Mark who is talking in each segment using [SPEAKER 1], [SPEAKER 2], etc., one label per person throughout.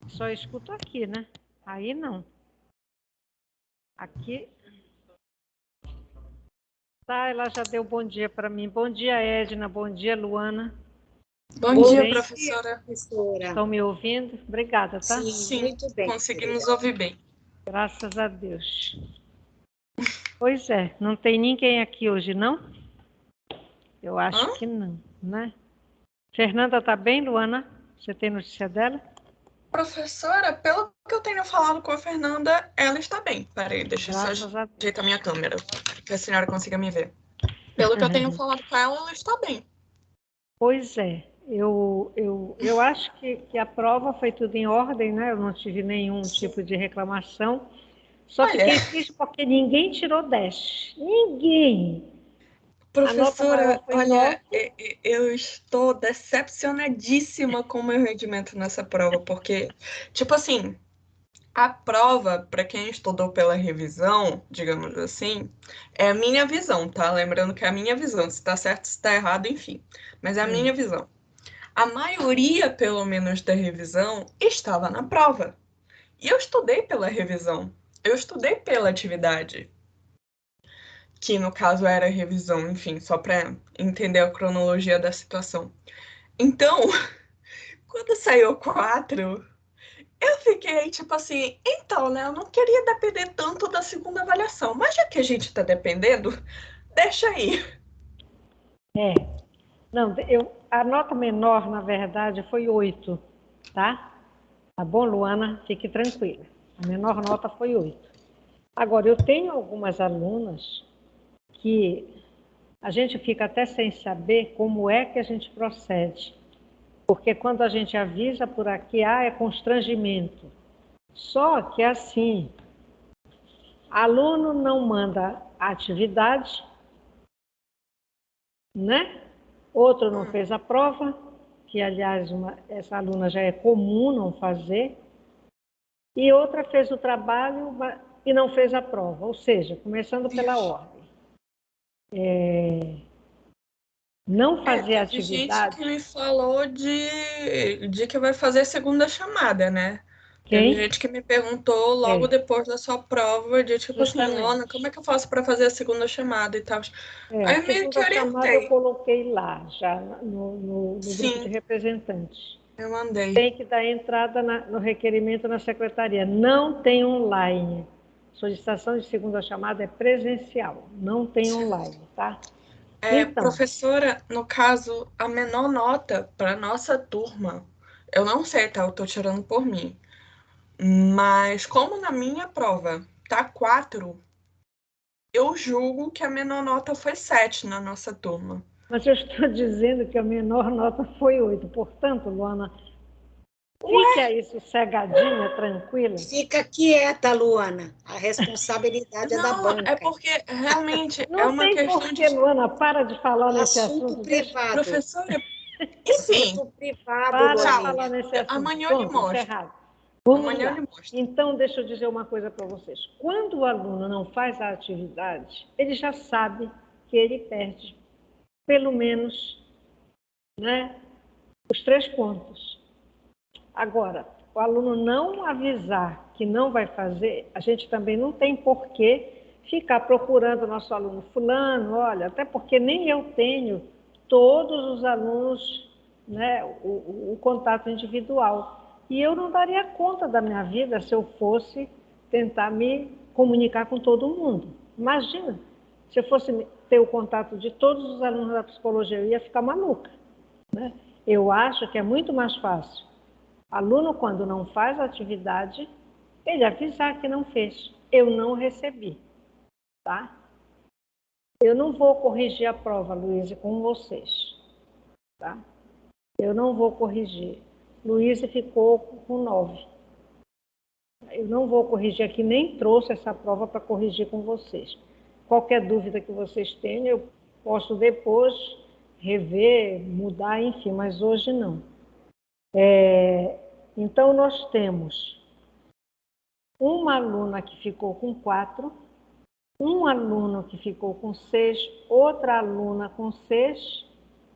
[SPEAKER 1] Só escuto aqui, né? Aí não. Aqui. Tá, ela já deu bom dia para mim. Bom dia, Edna. Bom dia, Luana.
[SPEAKER 2] Bom
[SPEAKER 1] Tudo
[SPEAKER 2] dia,
[SPEAKER 1] bem?
[SPEAKER 2] professora.
[SPEAKER 1] Estão me ouvindo? Obrigada, tá?
[SPEAKER 2] Sim,
[SPEAKER 3] muito bem.
[SPEAKER 2] conseguimos ouvir bem.
[SPEAKER 1] Graças a Deus. Pois é, não tem ninguém aqui hoje, não? Eu acho que não, né? Fernanda tá bem, Luana? Você tem notícia dela?
[SPEAKER 2] Professora, pelo que eu tenho falado com a Fernanda, ela está bem. Peraí, deixa eu só
[SPEAKER 1] Graças a Deus.
[SPEAKER 2] ajeitar minha câmera, para que a senhora consiga me ver. Pelo que eu tenho falado com ela, ela está bem.
[SPEAKER 1] Pois é, eu acho que a prova foi tudo em ordem, né? Eu não tive nenhum tipo de reclamação. Só
[SPEAKER 2] Olha,
[SPEAKER 1] fiquei triste porque ninguém tirou 10. Ninguém. A nota maior
[SPEAKER 2] professora,
[SPEAKER 1] foi
[SPEAKER 2] olha,
[SPEAKER 1] 9.
[SPEAKER 2] eu estou decepcionadíssima com o meu rendimento nessa prova, porque, tipo assim, a prova, para quem estudou pela revisão, digamos assim, é a minha visão, tá? Lembrando que é a minha visão, se tá certo, se tá errado, enfim. Mas é a minha visão. A maioria, pelo menos, da revisão estava na prova. E eu estudei pela revisão. Eu estudei pela atividade, que no caso era revisão, enfim, só para entender a cronologia da situação. Então, quando saiu 4, eu fiquei tipo assim, então, né? Eu não queria depender tanto da segunda avaliação, mas já que a gente tá dependendo, deixa aí.
[SPEAKER 1] É. Não, a nota menor, na verdade, foi 8, tá? Tá bom, Luana? Fique tranquila. A menor nota foi 8. Agora, eu tenho algumas alunas que a gente fica até sem saber como é que a gente procede. Porque quando a gente avisa por aqui, é constrangimento. Só que assim, aluno não manda atividade, né? Outro não fez a prova, que aliás essa aluna já é comum não fazer, e outra fez o trabalho e não fez a prova. Ou seja, começando pela ordem. Não fazer
[SPEAKER 2] Teve gente que
[SPEAKER 1] atividade.
[SPEAKER 2] me falou de que vai fazer a segunda chamada, né? Teve
[SPEAKER 1] Quem?
[SPEAKER 2] gente que me perguntou logo
[SPEAKER 1] É,
[SPEAKER 2] depois da sua prova, de tipo assim, Lona, como
[SPEAKER 1] justamente.
[SPEAKER 2] é que eu faço para fazer a segunda chamada e tal?
[SPEAKER 1] A
[SPEAKER 2] Aí eu meio que
[SPEAKER 1] segunda chamada eu
[SPEAKER 2] orientei.
[SPEAKER 1] coloquei lá, já no grupo de
[SPEAKER 2] Sim,
[SPEAKER 1] representantes.
[SPEAKER 2] eu mandei.
[SPEAKER 1] Tem que dar entrada no requerimento na secretaria. Não tem online. Solicitação de segunda chamada é presencial, não tem online, tá? Então,
[SPEAKER 2] Professora, no caso, a menor nota para nossa turma, eu não sei, tá? Eu tô tirando por mim. Mas como na minha prova tá 4, eu julgo que a menor nota foi 7 na nossa turma.
[SPEAKER 1] mas eu estou dizendo que a menor nota foi 8. Portanto, Luana,
[SPEAKER 2] Ué,
[SPEAKER 1] fique aí sossegadinha, tranquila.
[SPEAKER 3] Fica quieta, Luana. A responsabilidade é da
[SPEAKER 2] não, é
[SPEAKER 3] banca.
[SPEAKER 2] porque realmente é
[SPEAKER 1] Não
[SPEAKER 2] uma
[SPEAKER 1] tem
[SPEAKER 2] questão de
[SPEAKER 1] porquê, Luana, para de falar nesse
[SPEAKER 3] Assunto
[SPEAKER 1] assunto. Deixa,
[SPEAKER 3] privado.
[SPEAKER 2] professora. Enfim,
[SPEAKER 3] Assunto privado,
[SPEAKER 1] para de
[SPEAKER 2] tchau.
[SPEAKER 1] falar
[SPEAKER 3] Luaninha.
[SPEAKER 1] nesse assunto.
[SPEAKER 2] Amanhã eu lhe
[SPEAKER 1] Pronto,
[SPEAKER 2] mostro.
[SPEAKER 1] encerrado. Vamos
[SPEAKER 2] Amanhã eu lhe
[SPEAKER 1] lá.
[SPEAKER 2] mostro.
[SPEAKER 1] Então, deixa eu dizer uma coisa para vocês. Quando o aluno não faz a atividade, ele já sabe que ele perde pelo menos, né, os 3 pontos. Agora, o aluno não avisar que não vai fazer, a gente também não tem porquê ficar procurando o nosso aluno fulano, olha, até porque nem eu tenho todos os alunos, né, o contato individual. E eu não daria conta da minha vida se eu fosse tentar me comunicar com todo mundo. Imagina, se eu fosse ter o contato de todos os alunos da psicologia, eu ia ficar maluca, né? Eu acho que é muito mais fácil aluno, quando não faz a atividade, ele avisar que não fez. Eu não recebi, tá? Eu não vou corrigir a prova, Luísa, com vocês, tá? Eu não vou corrigir. Luísa ficou com 9. Eu não vou corrigir aqui, nem trouxe essa prova para corrigir com vocês. Qualquer dúvida que vocês tenham, eu posso depois rever, mudar, enfim, mas hoje não. Então, nós temos uma aluna que ficou com 4, um aluno que ficou com 6, outra aluna com 6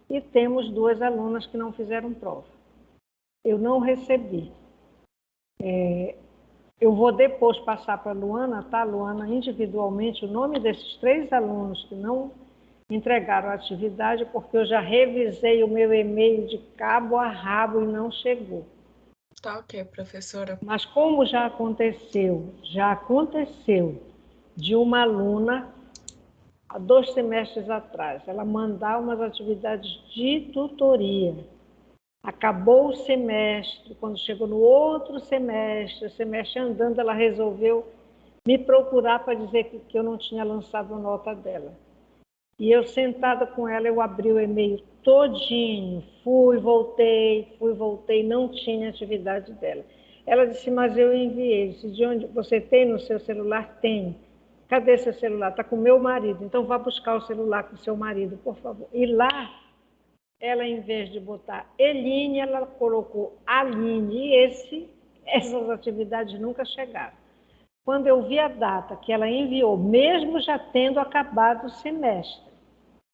[SPEAKER 1] e temos 2 alunas que não fizeram prova. Eu não recebi. Eu vou depois passar para a Luana, tá, Luana, individualmente, o nome desses 3 alunos que não entregaram a atividade, porque eu já revisei o meu e-mail de cabo a rabo e não chegou.
[SPEAKER 2] Tá ok, professora.
[SPEAKER 1] Mas como já aconteceu de uma aluna, há 2 semestres atrás, ela mandar umas atividades de tutoria. Acabou o semestre, quando chegou no outro semestre, o semestre andando, ela resolveu me procurar para dizer que eu não tinha lançado a nota dela. E eu sentada com ela, eu abri o e-mail todinho, fui, voltei, não tinha atividade dela. Ela disse, mas eu enviei. Disse, de onde você tem no seu celular? Tenho. Cadê seu celular? Está com meu marido. Então vá buscar o celular com seu marido, por favor. E lá, ela, em vez de botar Eline, ela colocou Aline. E essas atividades nunca chegaram. Quando eu vi a data que ela enviou, mesmo já tendo acabado o semestre,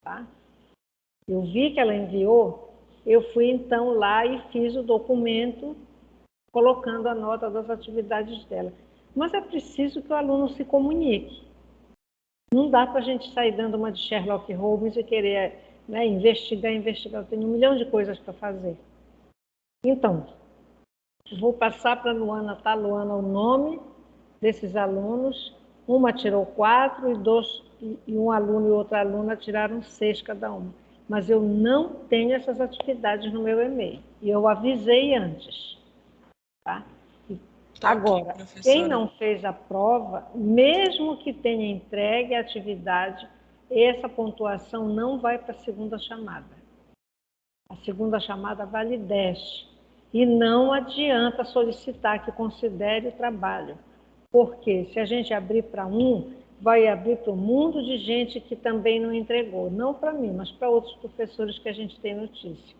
[SPEAKER 1] tá? Eu vi que ela enviou, eu fui então lá e fiz o documento colocando a nota das atividades dela. Mas é preciso que o aluno se comunique. Não dá para a gente sair dando uma de Sherlock Holmes e querer, né, investigar. Eu tenho 1 milhão de coisas para fazer. Então, vou passar para a Luana, tá, Luana, o nome desses alunos. Uma tirou 4 e um aluno e outra aluna tiraram 6 cada uma. Mas eu não tenho essas atividades no meu e-mail. E eu avisei antes. Tá? Agora,
[SPEAKER 2] aqui,
[SPEAKER 1] quem não fez a prova, mesmo que tenha entregue a atividade, essa pontuação não vai para a segunda chamada. A segunda chamada vale 10. E não adianta solicitar que considere o trabalho. Porque se a gente abrir para um, vai abrir para um mundo de gente que também não entregou. Não para mim, mas para outros professores que a gente tem notícia.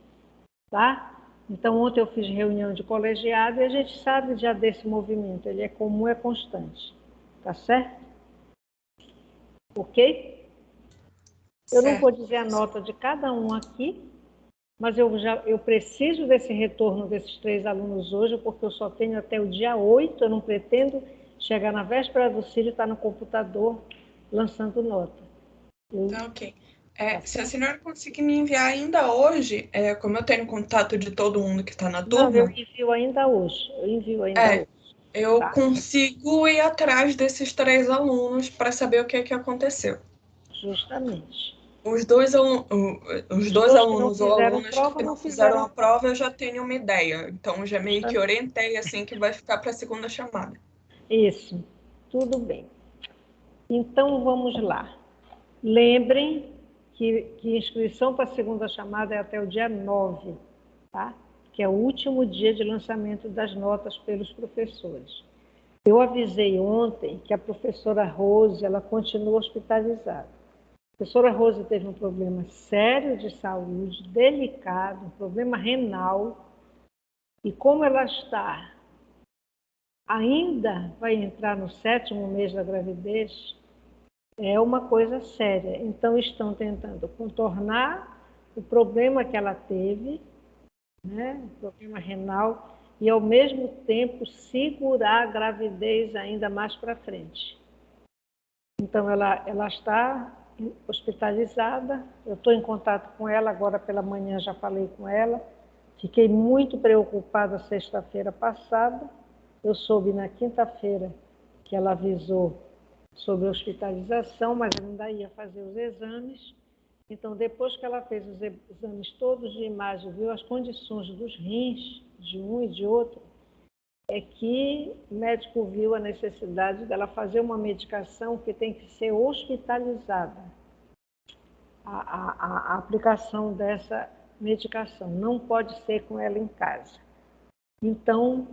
[SPEAKER 1] Tá? Então, ontem eu fiz reunião de colegiado e a gente sabe já desse movimento. Ele é comum, é constante. Tá certo? Ok? Eu não vou dizer a nota de cada um aqui, mas eu preciso desse retorno desses 3 alunos hoje, porque eu só tenho até o dia 8, eu não pretendo chegar na véspera do Círio e estar no computador lançando nota.
[SPEAKER 2] Tá ok. Se a senhora conseguir me enviar ainda hoje, como eu tenho contato de todo mundo que está na turma...
[SPEAKER 1] Não, eu envio ainda hoje.
[SPEAKER 2] Eu
[SPEAKER 1] tá?
[SPEAKER 2] consigo ir atrás desses 3 alunos para saber o que aconteceu.
[SPEAKER 1] Justamente.
[SPEAKER 2] Os dois alunos ou alunas
[SPEAKER 1] prova,
[SPEAKER 2] que não fizeram a prova, eu já tenho uma ideia. Então, já meio que orientei assim que vai ficar para a segunda chamada.
[SPEAKER 1] Isso, tudo bem. Então, vamos lá. Lembrem que inscrição para a segunda chamada é até o dia 9, tá? Que é o último dia de lançamento das notas pelos professores. Eu avisei ontem que a professora Rose, ela continua hospitalizada. A professora Rose teve um problema sério de saúde, delicado, um problema renal, e como ela ainda vai entrar no 7º mês da gravidez, é uma coisa séria. Então, estão tentando contornar o problema que ela teve, né, o problema renal, e, ao mesmo tempo, segurar a gravidez ainda mais para frente. Então, ela está hospitalizada, eu estou em contato com ela, agora pela manhã já falei com ela, fiquei muito preocupada sexta-feira passada, eu soube na quinta-feira que ela avisou sobre a hospitalização, mas ainda ia fazer os exames. Então, depois que ela fez os exames todos de imagem, viu as condições dos rins, de um e de outro, é que o médico viu a necessidade dela fazer uma medicação que tem que ser hospitalizada. A aplicação dessa medicação não pode ser com ela em casa. Então,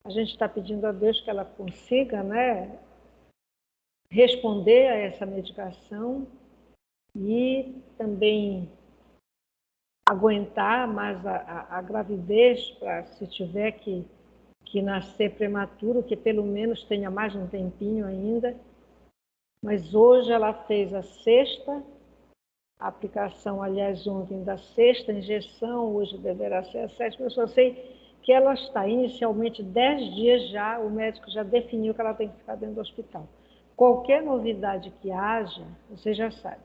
[SPEAKER 1] a gente está pedindo a Deus que ela consiga, né, responder a essa medicação e também aguentar mais a gravidez, para se tiver que nascer prematuro, que pelo menos tenha mais um tempinho ainda. Mas hoje ela fez a 6ª aplicação, aliás, ontem da 6ª injeção, hoje deverá ser a 7ª. Eu só sei que ela está inicialmente 10 dias já, o médico já definiu que ela tem que ficar dentro do hospital. Qualquer novidade que haja, você já sabe.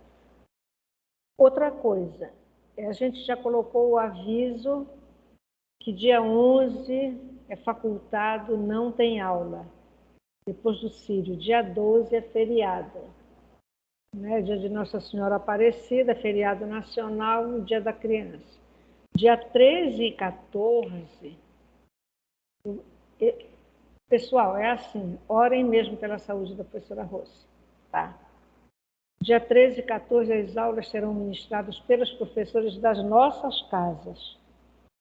[SPEAKER 1] Outra coisa, a gente já colocou o aviso que dia 11 é facultado, não tem aula. Depois do Círio, dia 12 é feriado. Né? Dia de Nossa Senhora Aparecida, feriado nacional, e dia da criança. Dia 13 e 14, pessoal, é assim, orem mesmo pela saúde da professora Rose, tá? Dia 13 e 14, as aulas serão ministradas pelos professores das nossas casas.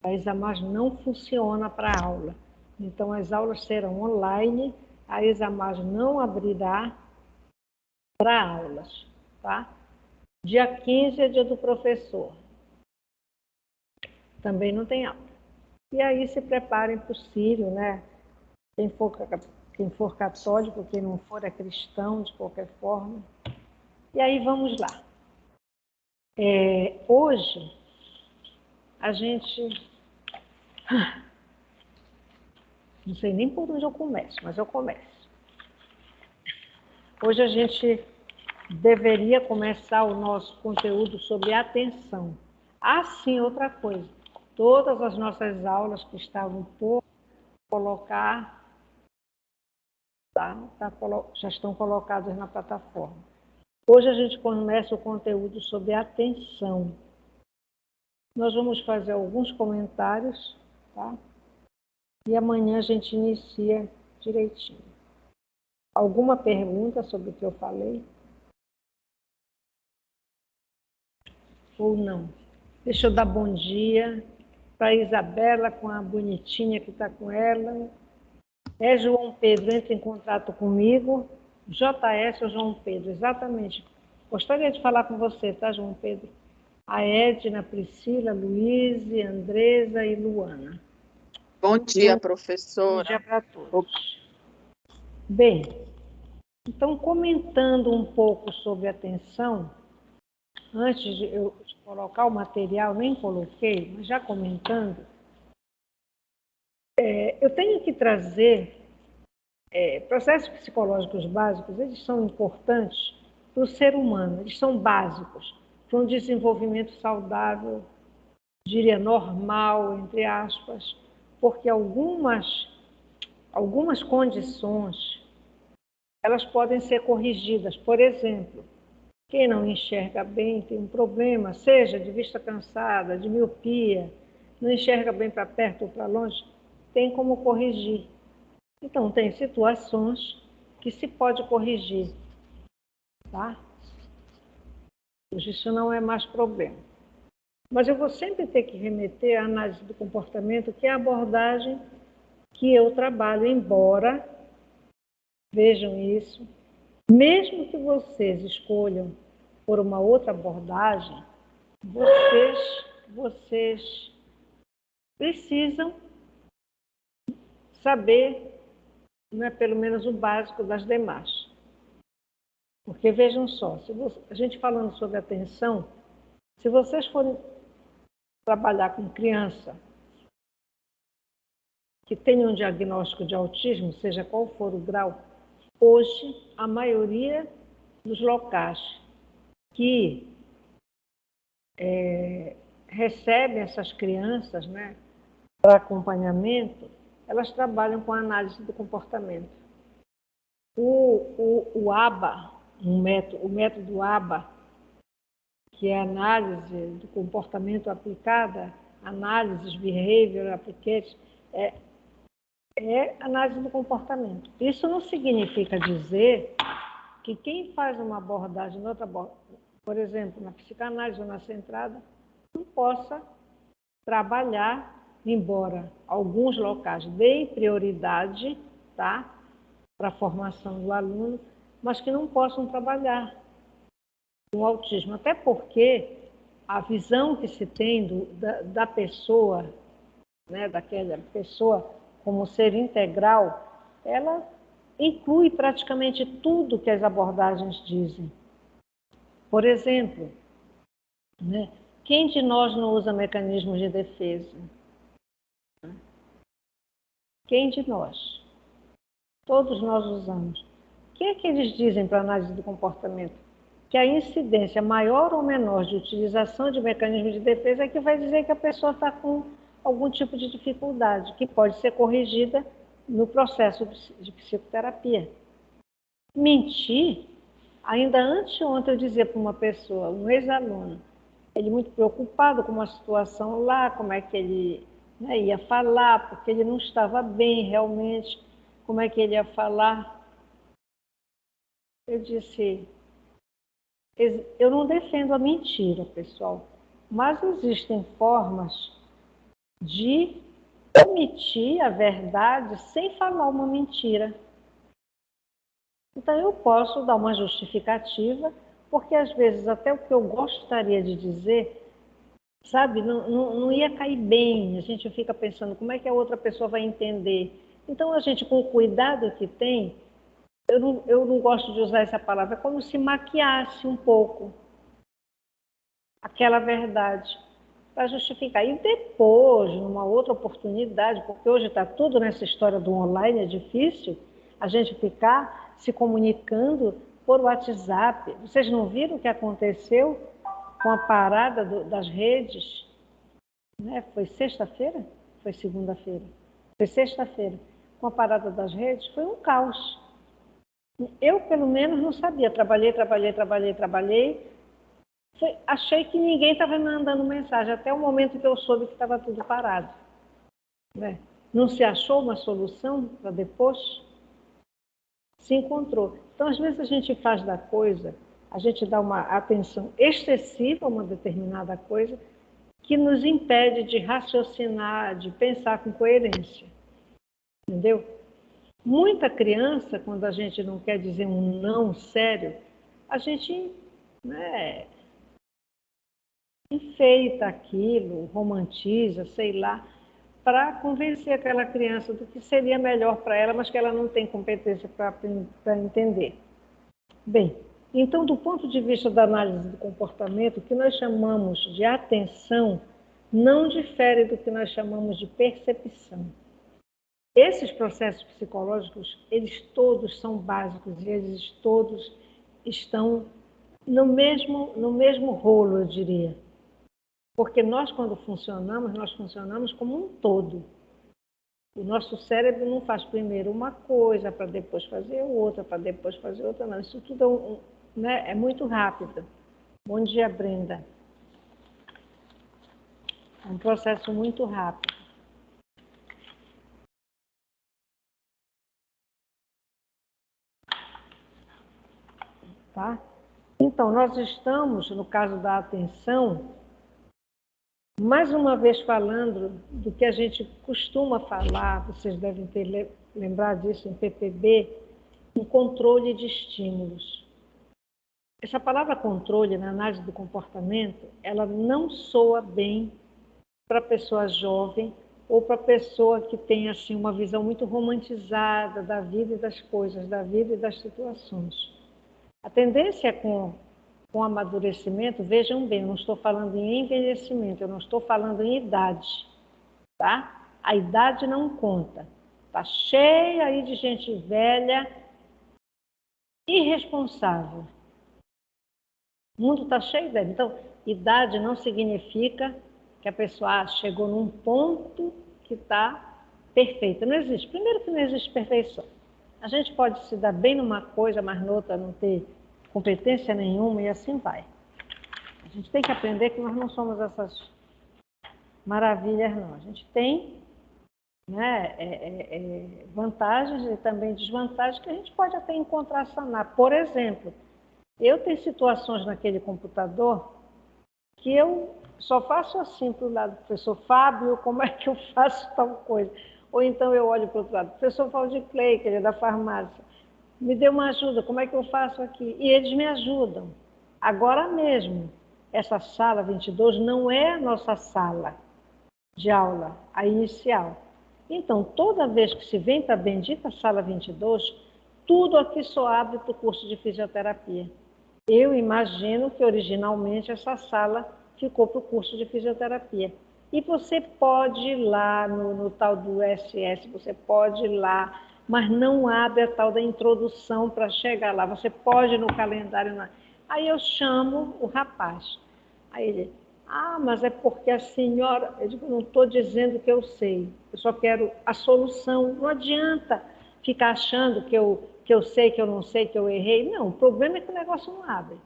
[SPEAKER 1] A Examar não funciona para aula. Então, as aulas serão online, a Examar não abrirá para aulas, tá? Dia 15 é dia do professor. Também não tem aula. E aí se preparem para o Círio, né? Quem for católico, quem não for é cristão, de qualquer forma. E aí vamos lá. Hoje, a gente... Não sei nem por onde eu começo, mas eu começo. Hoje a gente deveria começar o nosso conteúdo sobre atenção. Ah, sim, outra coisa. Todas as nossas aulas que estavam por colocar, já estão colocadas na plataforma. Hoje a gente começa o conteúdo sobre atenção. Nós vamos fazer alguns comentários, tá? E amanhã a gente inicia direitinho. Alguma pergunta sobre o que eu falei? Ou não? Deixa eu dar bom dia para a Isabela, com a bonitinha que está com ela. João Pedro, entra em contato comigo. JS ou João Pedro, exatamente. Gostaria de falar com você, tá, João Pedro? A Edna, Priscila, Luiz, Andresa e Luana.
[SPEAKER 4] Bom dia, professora.
[SPEAKER 1] Bom dia para todos. Bem, então, comentando um pouco sobre atenção, antes de eu colocar o material, nem coloquei, mas já comentando, eu tenho que trazer processos psicológicos básicos, eles são importantes para o ser humano, eles são básicos para um desenvolvimento saudável, diria normal, entre aspas, porque algumas condições, elas podem ser corrigidas. Por exemplo, quem não enxerga bem tem um problema, seja de vista cansada, de miopia, não enxerga bem para perto ou para longe, tem como corrigir. Então, tem situações que se pode corrigir, tá? Hoje isso não é mais problema. Mas eu vou sempre ter que remeter à análise do comportamento, que é a abordagem que eu trabalho, embora, vejam isso, mesmo que vocês escolham por uma outra abordagem, vocês precisam saber, né, pelo menos o básico das demais. Porque vejam só, a gente falando sobre atenção, se vocês forem trabalhar com criança que tem um diagnóstico de autismo, seja qual for o grau, hoje a maioria dos locais que recebem essas crianças, né, para acompanhamento, elas trabalham com a análise do comportamento. O ABA, o método ABA, que é a análise do comportamento aplicada, análises behavior applications, é análise do comportamento. Isso não significa dizer que quem faz uma abordagem, por exemplo, na psicanálise ou na centrada, não possa trabalhar, embora alguns locais deem prioridade, tá, para a formação do aluno, mas que não possam trabalhar com autismo. Até porque a visão que se tem da pessoa, né, daquela pessoa como ser integral, ela inclui praticamente tudo que as abordagens dizem. Por exemplo, né, quem de nós não usa mecanismos de defesa? Quem de nós? Todos nós usamos. O que é que eles dizem para a análise do comportamento? Que a incidência maior ou menor de utilização de mecanismos de defesa é que vai dizer que a pessoa está com algum tipo de dificuldade, que pode ser corrigida no processo de psicoterapia. Mentir, ainda anteontem eu dizia para uma pessoa, um ex-aluno, ele muito preocupado com uma situação lá, como é que ele ia falar, porque ele não estava bem realmente, como é que ele ia falar. Eu disse, eu não defendo a mentira, pessoal, mas existem formas de omitir a verdade sem falar uma mentira. Então eu posso dar uma justificativa, porque às vezes até o que eu gostaria de dizer, sabe, não ia cair bem. A gente fica pensando como é que a outra pessoa vai entender. Então a gente, com o cuidado que tem, eu não gosto de usar essa palavra, é como se maquiasse um pouco aquela verdade para justificar. E depois, numa outra oportunidade, porque hoje está tudo nessa história do online, é difícil a gente ficar se comunicando por WhatsApp. Vocês não viram o que aconteceu com a parada das redes? Né? Foi sexta-feira? Foi segunda-feira? Foi sexta-feira. Com a parada das redes, foi um caos. Eu, pelo menos, não sabia. Trabalhei. Achei que ninguém estava me mandando mensagem, até o momento que eu soube que estava tudo parado. Né? Não se achou uma solução para depois? Se encontrou. Então, às vezes, a gente faz da coisa, a gente dá uma atenção excessiva a uma determinada coisa que nos impede de raciocinar, de pensar com coerência. Entendeu? Muita criança, quando a gente não quer dizer um não sério, a gente enfeita aquilo, romantiza, sei lá, para convencer aquela criança do que seria melhor para ela, mas que ela não tem competência para entender. Bem, então, do ponto de vista da análise do comportamento, o que nós chamamos de atenção não difere do que nós chamamos de percepção. Esses processos psicológicos, eles todos são básicos e eles todos estão no mesmo rolo, eu diria. Porque nós, quando funcionamos, nós funcionamos como um todo. O nosso cérebro não faz primeiro uma coisa para depois fazer outra, para depois fazer outra, não. Isso tudo é muito rápido. Bom dia, Brenda. É um processo muito rápido. Tá? Então, nós estamos, no caso da atenção, mais uma vez falando do que a gente costuma falar, vocês devem ter lembrado disso em PPB, um controle de estímulos. Essa palavra controle, na análise do comportamento, ela não soa bem para a pessoa jovem ou para a pessoa que tem assim, uma visão muito romantizada da vida e das coisas, da vida e das situações. A tendência é com amadurecimento, vejam bem, eu não estou falando em envelhecimento, eu não estou falando em idade, tá? A idade não conta. Está cheia aí de gente velha, irresponsável. O mundo está cheio dela. Então, idade não significa que a pessoa chegou num ponto que está perfeita. Não existe. Primeiro que não existe perfeição. A gente pode se dar bem numa coisa, mas noutra não ter competência nenhuma e assim vai. A gente tem que aprender que nós não somos essas maravilhas, não. A gente tem vantagens e também desvantagens que a gente pode até encontrar, sanar. Por exemplo, eu tenho situações naquele computador que eu só faço assim para o lado do professor Fábio, como é que eu faço tal coisa? Ou então eu olho para o outro lado, professor Valdir Clay, que ele é da farmácia, me dê uma ajuda, como é que eu faço aqui? E eles me ajudam. Agora mesmo, essa sala 22 não é a nossa sala de aula, a inicial. Então, toda vez que se vem para a bendita sala 22, tudo aqui só abre para o curso de fisioterapia. Eu imagino que originalmente essa sala ficou para o curso de fisioterapia. E você pode ir lá no tal do SS, você pode ir lá, mas não abre a tal da introdução para chegar lá. Você pode ir no calendário. Não. Aí eu chamo o rapaz. Aí ele, mas é porque a senhora... Eu digo, não estou dizendo que eu sei, eu só quero a solução. Não adianta ficar achando que eu sei, que eu não sei, que eu errei. Não, o problema é que o negócio não abre.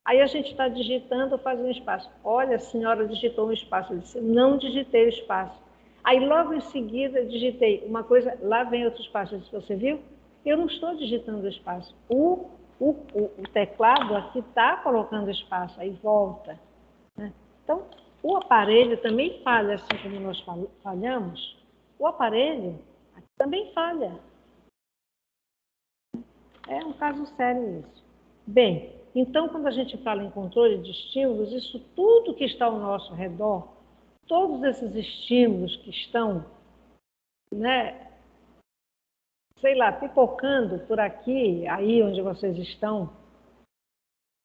[SPEAKER 1] Aí a gente está digitando, faz um espaço. Olha, a senhora digitou um espaço. Eu disse, não digitei o espaço. Aí logo em seguida digitei uma coisa, lá vem outro espaço. Eu disse, você viu? Eu não estou digitando o espaço. O teclado aqui está colocando espaço, aí volta. Né? Então, o aparelho também falha, assim como nós falhamos. O aparelho também falha. É um caso sério isso. Bem, então, quando a gente fala em controle de estímulos, isso tudo que está ao nosso redor, todos esses estímulos que estão, né, sei lá, pipocando por aqui, aí onde vocês estão,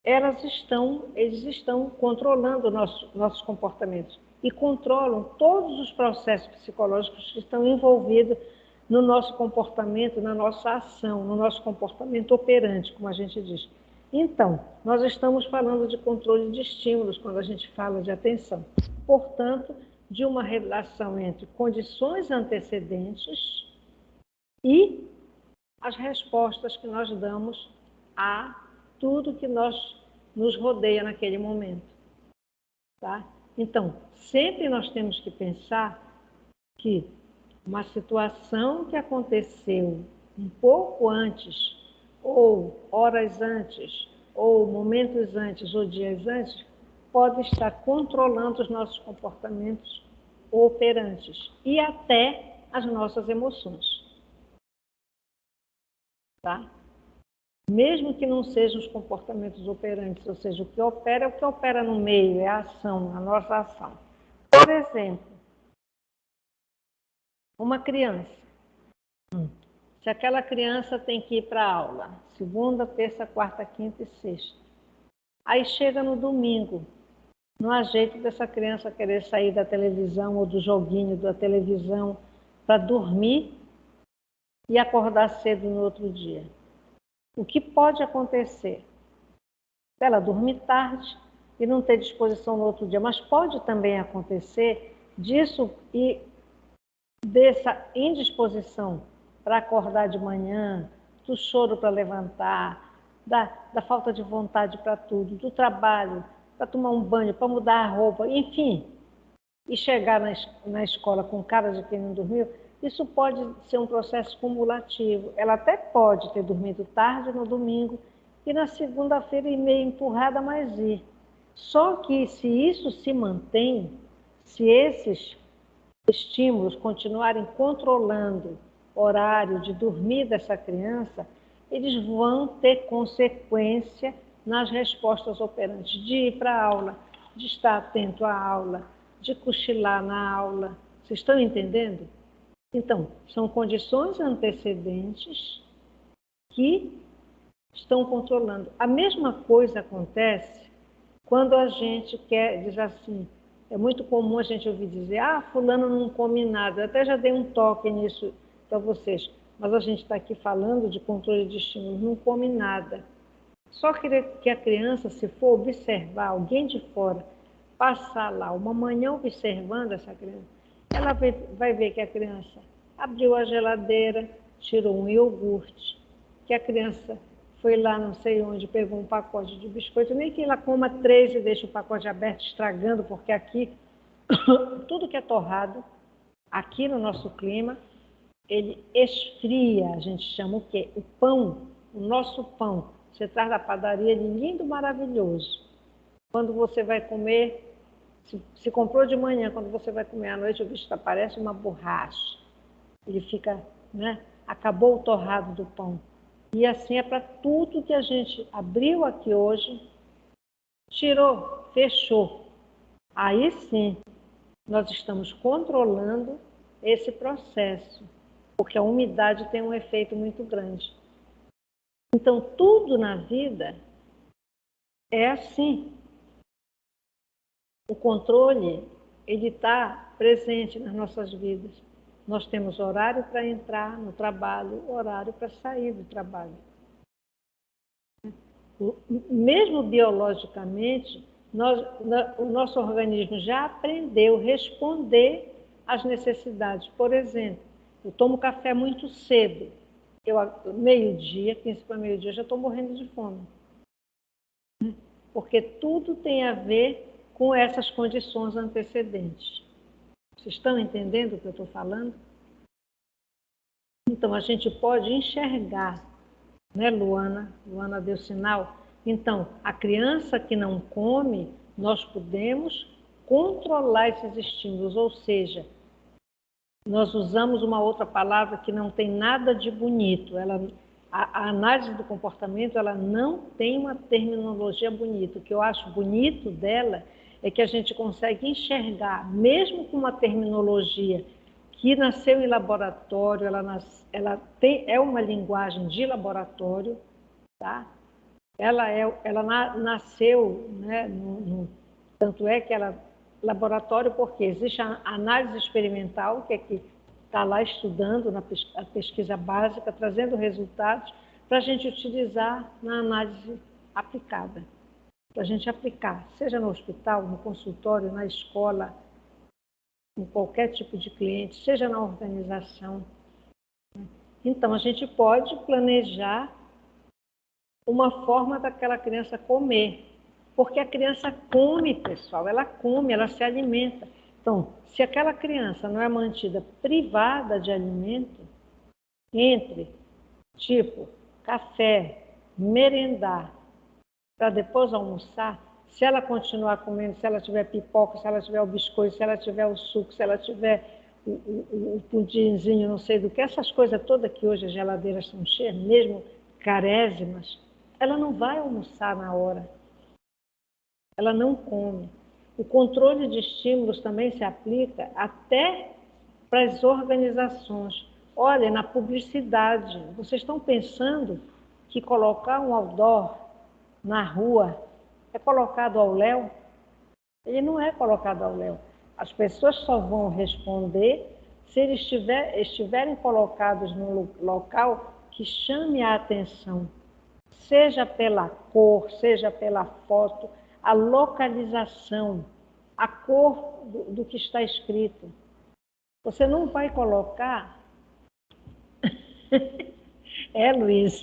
[SPEAKER 1] eles estão controlando nossos comportamentos e controlam todos os processos psicológicos que estão envolvidos no nosso comportamento, na nossa ação, no nosso comportamento operante, como a gente diz. Então, nós estamos falando de controle de estímulos quando a gente fala de atenção. Portanto, de uma relação entre condições antecedentes e as respostas que nós damos a tudo que nos rodeia naquele momento. Tá? Então, sempre nós temos que pensar que uma situação que aconteceu um pouco antes, ou horas antes, ou momentos antes, ou dias antes, pode estar controlando os nossos comportamentos operantes e até as nossas emoções. Tá? Mesmo que não sejam os comportamentos operantes, ou seja, o que opera é o que opera no meio, é a ação, a nossa ação. Por exemplo, uma criança. Se aquela criança tem que ir para a aula, segunda, terça, quarta, quinta e sexta. Aí chega no domingo, não há jeito dessa criança querer sair da televisão ou do joguinho da televisão para dormir e acordar cedo no outro dia. O que pode acontecer? Ela dormir tarde e não ter disposição no outro dia, mas pode também acontecer disso e dessa indisposição para acordar de manhã, do choro para levantar, da falta de vontade para tudo, do trabalho, para tomar um banho, para mudar a roupa, enfim, e chegar na escola com cara de quem não dormiu, isso pode ser um processo cumulativo. Ela até pode ter dormido tarde no domingo e na segunda-feira ir meio empurrada, mas ir. Só que se isso se mantém, se esses estímulos continuarem controlando o horário de dormir dessa criança, eles vão ter consequência nas respostas operantes, de ir para a aula, de estar atento à aula, de cochilar na aula. Vocês estão entendendo? Então, são condições antecedentes que estão controlando. A mesma coisa acontece quando a gente diz assim, é muito comum a gente ouvir dizer, fulano não come nada. Eu até já dei um toque nisso para vocês, mas a gente está aqui falando de controle de estímulos, não come nada. Só que a criança, se for observar alguém de fora, passar lá uma manhã observando essa criança, ela vai ver que a criança abriu a geladeira, tirou um iogurte, que a criança foi lá não sei onde, pegou um pacote de biscoito, nem que ela coma 3 e deixe o pacote aberto estragando, porque aqui, tudo que é torrado, aqui no nosso clima, ele esfria, a gente chama o quê? O pão, o nosso pão. Você traz da padaria, ele lindo, maravilhoso. Quando você vai comer, se comprou de manhã, quando você vai comer à noite, o bicho parece uma borracha. Ele fica, né? Acabou o torrado do pão. E assim é para tudo que a gente abriu aqui hoje, tirou, fechou. Aí sim, nós estamos controlando esse processo, porque a umidade tem um efeito muito grande. Então, tudo na vida é assim. O controle ele está presente nas nossas vidas. Nós temos horário para entrar no trabalho, horário para sair do trabalho. Mesmo biologicamente, o nosso organismo já aprendeu a responder às necessidades. Por exemplo, eu tomo café muito cedo. Meio-dia, 15 para meio-dia, eu já estou morrendo de fome. Porque tudo tem a ver com essas condições antecedentes. Vocês estão entendendo o que eu estou falando? Então, a gente pode enxergar, né, Luana? Luana deu sinal. Então, a criança que não come, nós podemos controlar esses estímulos, ou seja, nós usamos uma outra palavra que não tem nada de bonito. A análise do comportamento, ela não tem uma terminologia bonita. O que eu acho bonito dela é que a gente consegue enxergar, mesmo com uma terminologia que nasceu em laboratório, é uma linguagem de laboratório, tá? Ela nasceu, né, tanto é que ela laboratório porque existe a análise experimental, que é que está lá estudando na pesquisa básica, trazendo resultados para a gente utilizar na análise aplicada. Para a gente aplicar, seja no hospital, no consultório, na escola, em qualquer tipo de cliente, seja na organização. Então, a gente pode planejar uma forma daquela criança comer. Porque a criança come, pessoal, ela come, ela se alimenta. Então, se aquela criança não é mantida privada de alimento, entre, tipo, café, merendar, para depois almoçar, se ela continuar comendo, se ela tiver pipoca, se ela tiver o biscoito, se ela tiver o suco, se ela tiver o pudinzinho, não sei do que, essas coisas todas que hoje as geladeiras são cheias, mesmo carésimas, ela não vai almoçar na hora. Ela não come. O controle de estímulos também se aplica até para as organizações. Olha, na publicidade, vocês estão pensando que colocar um outdoor na rua é colocado ao léu? Ele não é colocado ao léu. As pessoas só vão responder se eles estiverem colocados num local que chame a atenção, seja pela cor, seja pela foto, a localização, a cor do que está escrito. Você não vai colocar... Luiz,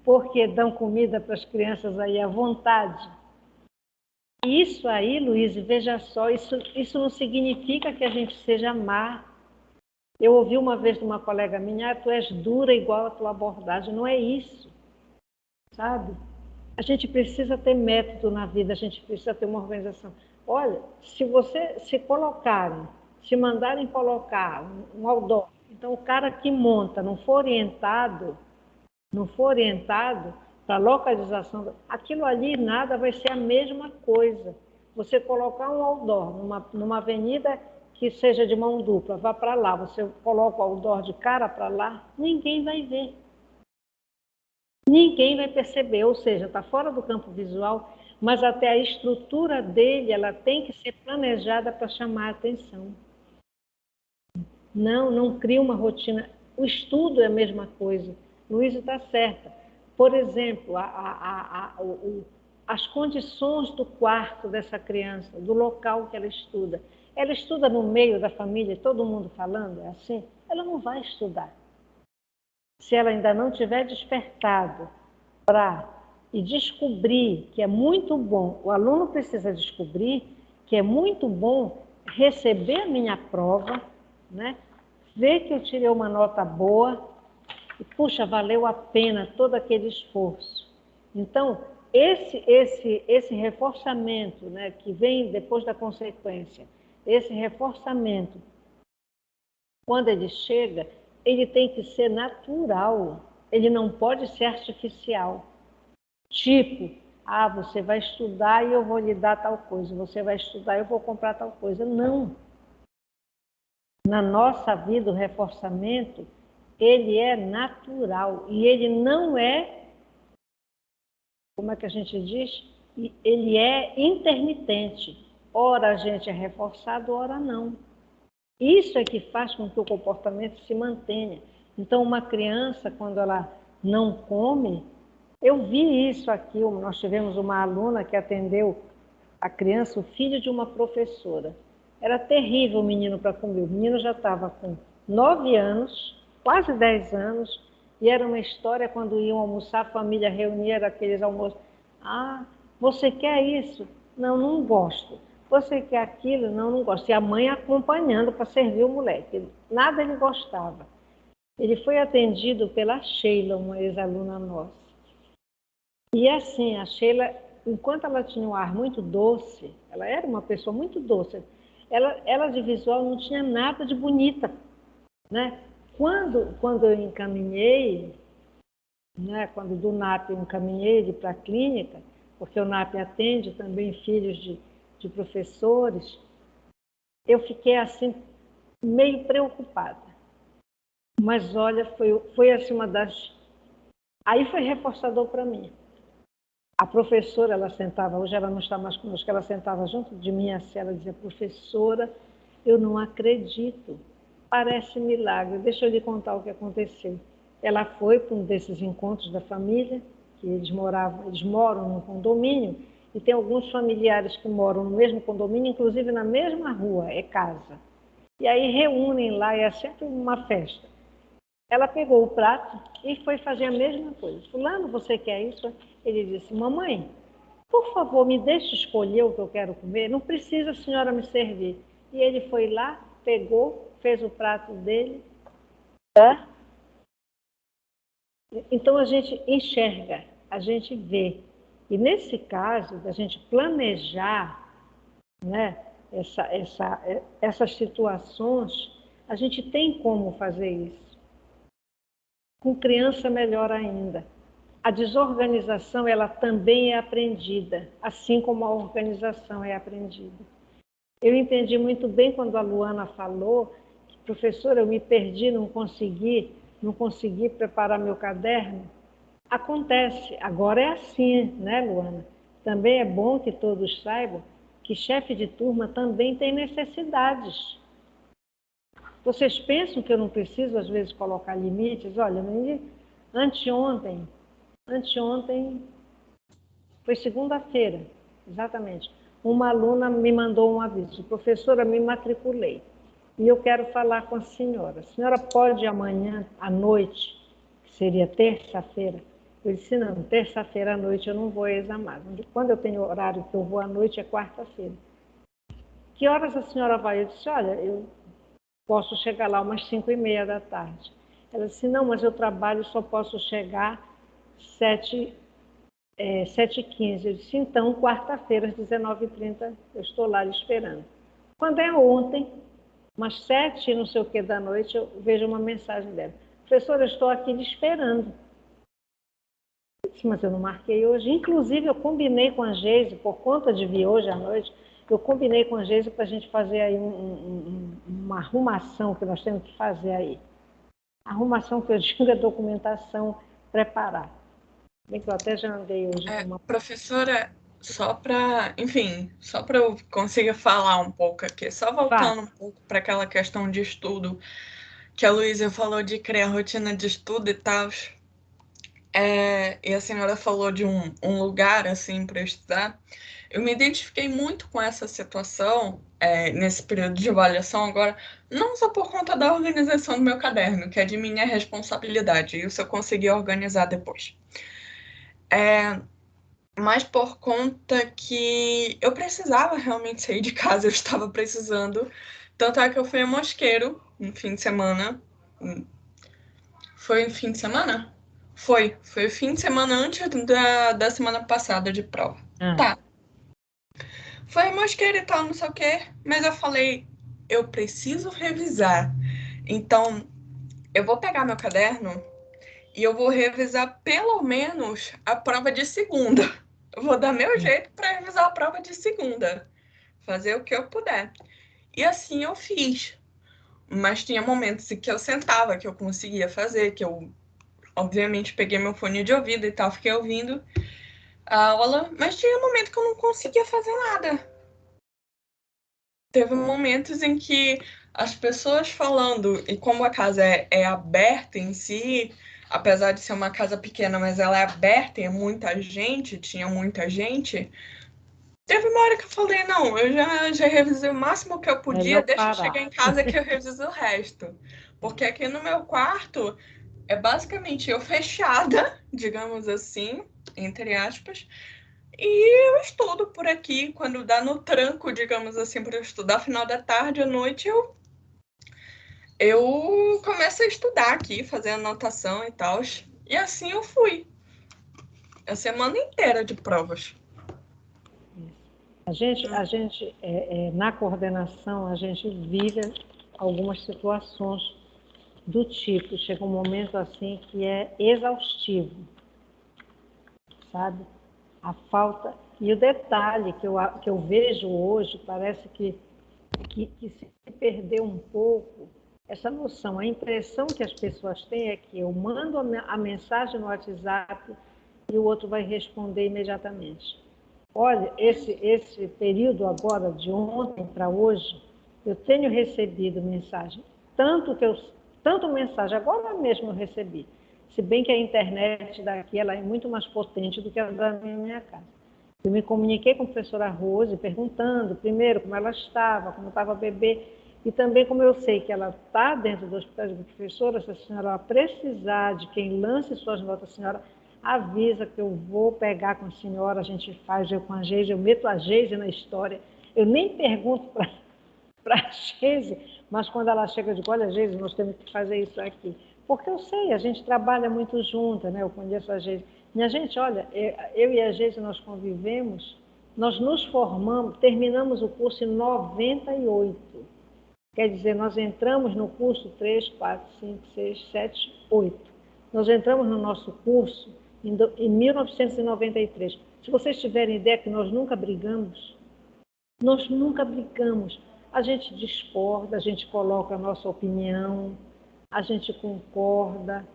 [SPEAKER 1] porque dão comida para as crianças aí à vontade. Isso aí, Luiz, veja só, isso não significa que a gente seja má. Eu ouvi uma vez de uma colega minha, tu és dura igual a tua abordagem. Não é isso, sabe? A gente precisa ter método na vida, a gente precisa ter uma organização. Olha, se mandarem colocar um outdoor, então o cara que monta não for orientado para a localização, aquilo ali nada vai ser a mesma coisa. Você colocar um outdoor numa avenida que seja de mão dupla, vá para lá, você coloca o outdoor de cara para lá, ninguém vai ver. Ninguém vai perceber, ou seja, está fora do campo visual, mas até a estrutura dele, ela tem que ser planejada para chamar a atenção. Não cria uma rotina. O estudo é a mesma coisa. Luísa está certa. Por exemplo, as condições do quarto dessa criança, do local que ela estuda. Ela estuda no meio da família, todo mundo falando, é assim? Ela não vai estudar. Se ela ainda não tiver despertado e descobrir que é muito bom, o aluno precisa descobrir que é muito bom receber a minha prova, né? Ver que eu tirei uma nota boa e, puxa, valeu a pena todo aquele esforço. Então, esse reforçamento, né, que vem depois da consequência, esse reforçamento, quando ele chega, ele tem que ser natural, ele não pode ser artificial. Tipo, você vai estudar e eu vou lhe dar tal coisa, você vai estudar e eu vou comprar tal coisa. Não. Na nossa vida, o reforçamento, ele é natural e ele não é, como é que a gente diz? Ele é intermitente. ora a gente é reforçado, ora não. Isso é que faz com que o comportamento se mantenha. Então, uma criança, quando ela não come, eu vi isso aqui, nós tivemos uma aluna que atendeu a criança, o filho de uma professora. Era terrível o menino para comer. O menino já estava com 9 anos, quase 10 anos, e era uma história quando iam almoçar, a família reunia, era aqueles almoços. Ah, você quer isso? Não, não gosto. Você quer aquilo? Não, não gosto. E a mãe acompanhando para servir o moleque. Nada ele gostava. Ele foi atendido pela Sheila, uma ex-aluna nossa. E assim, a Sheila, enquanto ela tinha um ar muito doce, ela era uma pessoa muito doce, ela de visual não tinha nada de bonita, né? Quando eu encaminhei, né, quando do NAP eu encaminhei ele para a clínica, porque o NAP atende também filhos de professores, eu fiquei assim, meio preocupada. Mas olha, foi assim uma das... Aí foi reforçador para mim. A professora, ela sentava, hoje ela não está mais conosco, ela sentava junto de mim assim, ela dizia, professora, eu não acredito, parece milagre, deixa eu lhe contar o que aconteceu. Ela foi para um desses encontros da família, que eles moram num condomínio, e tem alguns familiares que moram no mesmo condomínio, inclusive na mesma rua, é casa. E aí reúnem lá, e é sempre uma festa. Ela pegou o prato e foi fazer a mesma coisa. Fulano, você quer isso? Ele disse, mamãe, por favor, me deixe escolher o que eu quero comer, não precisa a senhora me servir. E ele foi lá, pegou, fez o prato dele. Tá? Então a gente enxerga, a gente vê. E nesse caso, da gente planejar, né, essas situações, a gente tem como fazer isso. Com criança, melhor ainda. A desorganização, ela também é aprendida, assim como a organização é aprendida. Eu entendi muito bem quando a Luana falou que, professora, eu me perdi, não consegui preparar meu caderno. Acontece, agora é assim, né, Luana? Também é bom que todos saibam que chefe de turma também tem necessidades. Vocês pensam que eu não preciso, às vezes, colocar limites? Olha, anteontem foi segunda-feira, exatamente, uma aluna me mandou um aviso, professora, me matriculei e eu quero falar com a senhora pode amanhã à noite, que seria terça-feira? Eu disse, não, terça-feira à noite eu não vou examinar, quando eu tenho horário que eu vou à noite é quarta-feira. Que horas a senhora vai? Eu disse, olha, eu posso chegar lá umas 5h30 da tarde. Ela disse, não, mas eu trabalho, só posso chegar 7h15. Eu disse, então, quarta-feira, às 19h30, eu estou lá lhe esperando. Quando é ontem, umas 7 não sei o que da noite, eu vejo uma mensagem dela. Professora, eu estou aqui lhe esperando. Eu disse, mas eu não marquei hoje. Inclusive, eu combinei com a Geise, por conta de vir hoje à noite, eu combinei com a Geise para a gente fazer aí uma arrumação que nós temos que fazer aí. Arrumação que eu digo é documentação, preparar. Bem que eu até já andei hoje com uma...
[SPEAKER 2] Professora, só para eu conseguir falar um pouco aqui, só voltando um pouco para aquela questão de estudo, que a Luísa falou de criar rotina de estudo e tal, e a senhora falou de um lugar assim para estudar. Eu me identifiquei muito com essa situação nesse período de avaliação agora, não só por conta da organização do meu caderno, que é de minha responsabilidade, isso eu consegui organizar depois. Mas por conta que eu precisava realmente sair de casa, eu estava precisando. Tanto é que eu fui a Mosqueiro no fim de semana. Foi no fim de semana? Foi o fim de semana antes da semana passada de prova. Tá. Foi a Mosqueiro e tal, não sei o quê. Mas eu falei, eu preciso revisar. Então, eu vou pegar meu caderno e eu vou revisar pelo menos a prova de segunda. Eu vou dar meu jeito para revisar a prova de segunda. Fazer o que eu puder. E assim eu fiz. Mas tinha momentos em que eu sentava, que eu conseguia fazer, que eu, obviamente, peguei meu fone de ouvido e tal, fiquei ouvindo a aula, mas tinha momento que eu não conseguia fazer nada. teve momentos em que as pessoas falando, e como a casa é aberta em si, apesar de ser uma casa pequena, mas ela é aberta e é muita gente, tinha muita gente, teve uma hora que eu falei, não, eu já revisei o máximo que eu podia,
[SPEAKER 1] Melhor
[SPEAKER 2] deixa eu chegar
[SPEAKER 1] parar.
[SPEAKER 2] em casa que eu reviso o resto. Porque aqui no meu quarto é basicamente eu fechada, digamos assim, entre aspas, e eu estudo por aqui. Quando dá no tranco, digamos assim, para eu estudar final da tarde, à noite, eu começo a estudar aqui, fazer anotação e tal. E assim eu fui. A semana inteira de provas.
[SPEAKER 1] Na coordenação, a gente vive algumas situações do tipo, chega um momento assim que é exaustivo, sabe? A falta. E o detalhe que eu vejo hoje, parece que se perdeu um pouco essa noção. A impressão que as pessoas têm é que eu mando a mensagem no WhatsApp e o outro vai responder imediatamente. Olha, esse período agora, de ontem para hoje, eu tenho recebido mensagem, tanto mensagem, agora mesmo eu recebi, se bem que a internet daqui ela é muito mais potente do que a da minha casa. Eu me comuniquei com a professora Rose, perguntando, primeiro, como ela estava, como estava a bebê, e também como eu sei que ela está dentro do hospital de professora, se a senhora precisar de quem lance suas notas, a senhora avisa que eu vou pegar com a senhora, a gente faz, eu com a Geise, eu meto a Geise na história, eu nem pergunto para a Geise, mas quando ela chega, eu digo, olha, Geise, nós temos que fazer isso aqui. Porque eu sei, a gente trabalha muito junto, né? Eu conheço a Geise. Minha gente, olha, eu e a Geise, nós convivemos, nós nos formamos, terminamos o curso em 98. Quer dizer, nós entramos no curso 3, 4, 5, 6, 7, 8. Nós entramos no nosso curso em 1993. Se vocês tiverem ideia que nós nunca brigamos, a gente discorda, a gente coloca a nossa opinião, a gente concorda.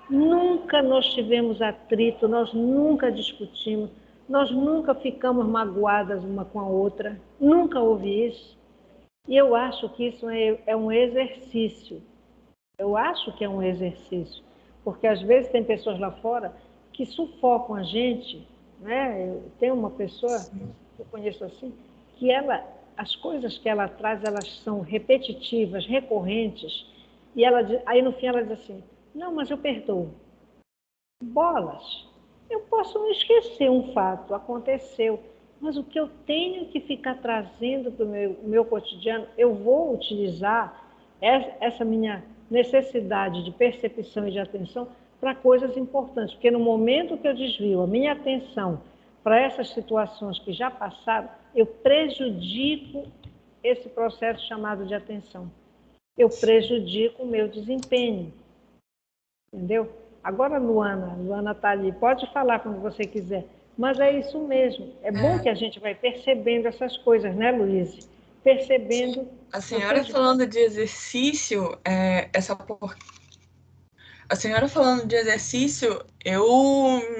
[SPEAKER 1] Nunca nós tivemos atrito, nós nunca discutimos, nós nunca ficamos magoadas uma com a outra, nunca houve isso. E eu acho que isso é um exercício. Eu acho que é um exercício, porque às vezes tem pessoas lá fora que sufocam a gente, né? Eu tenho uma pessoa que eu conheço assim, que as coisas que ela traz, elas são repetitivas, recorrentes, e aí no fim ela diz assim, não, mas eu perdoo. Bolas, eu posso não esquecer um fato, aconteceu, mas o que eu tenho que ficar trazendo para o meu cotidiano, eu vou utilizar essa minha necessidade de percepção e de atenção para coisas importantes, porque no momento que eu desvio a minha atenção para essas situações que já passaram, eu prejudico esse processo chamado de atenção. Eu prejudico o meu desempenho. Entendeu? Agora, Luana está ali, pode falar quando você quiser, mas é isso mesmo. É bom que a gente vai percebendo essas coisas, né, Luíse? Percebendo.
[SPEAKER 2] A senhora falando de exercício, a senhora falando de exercício, eu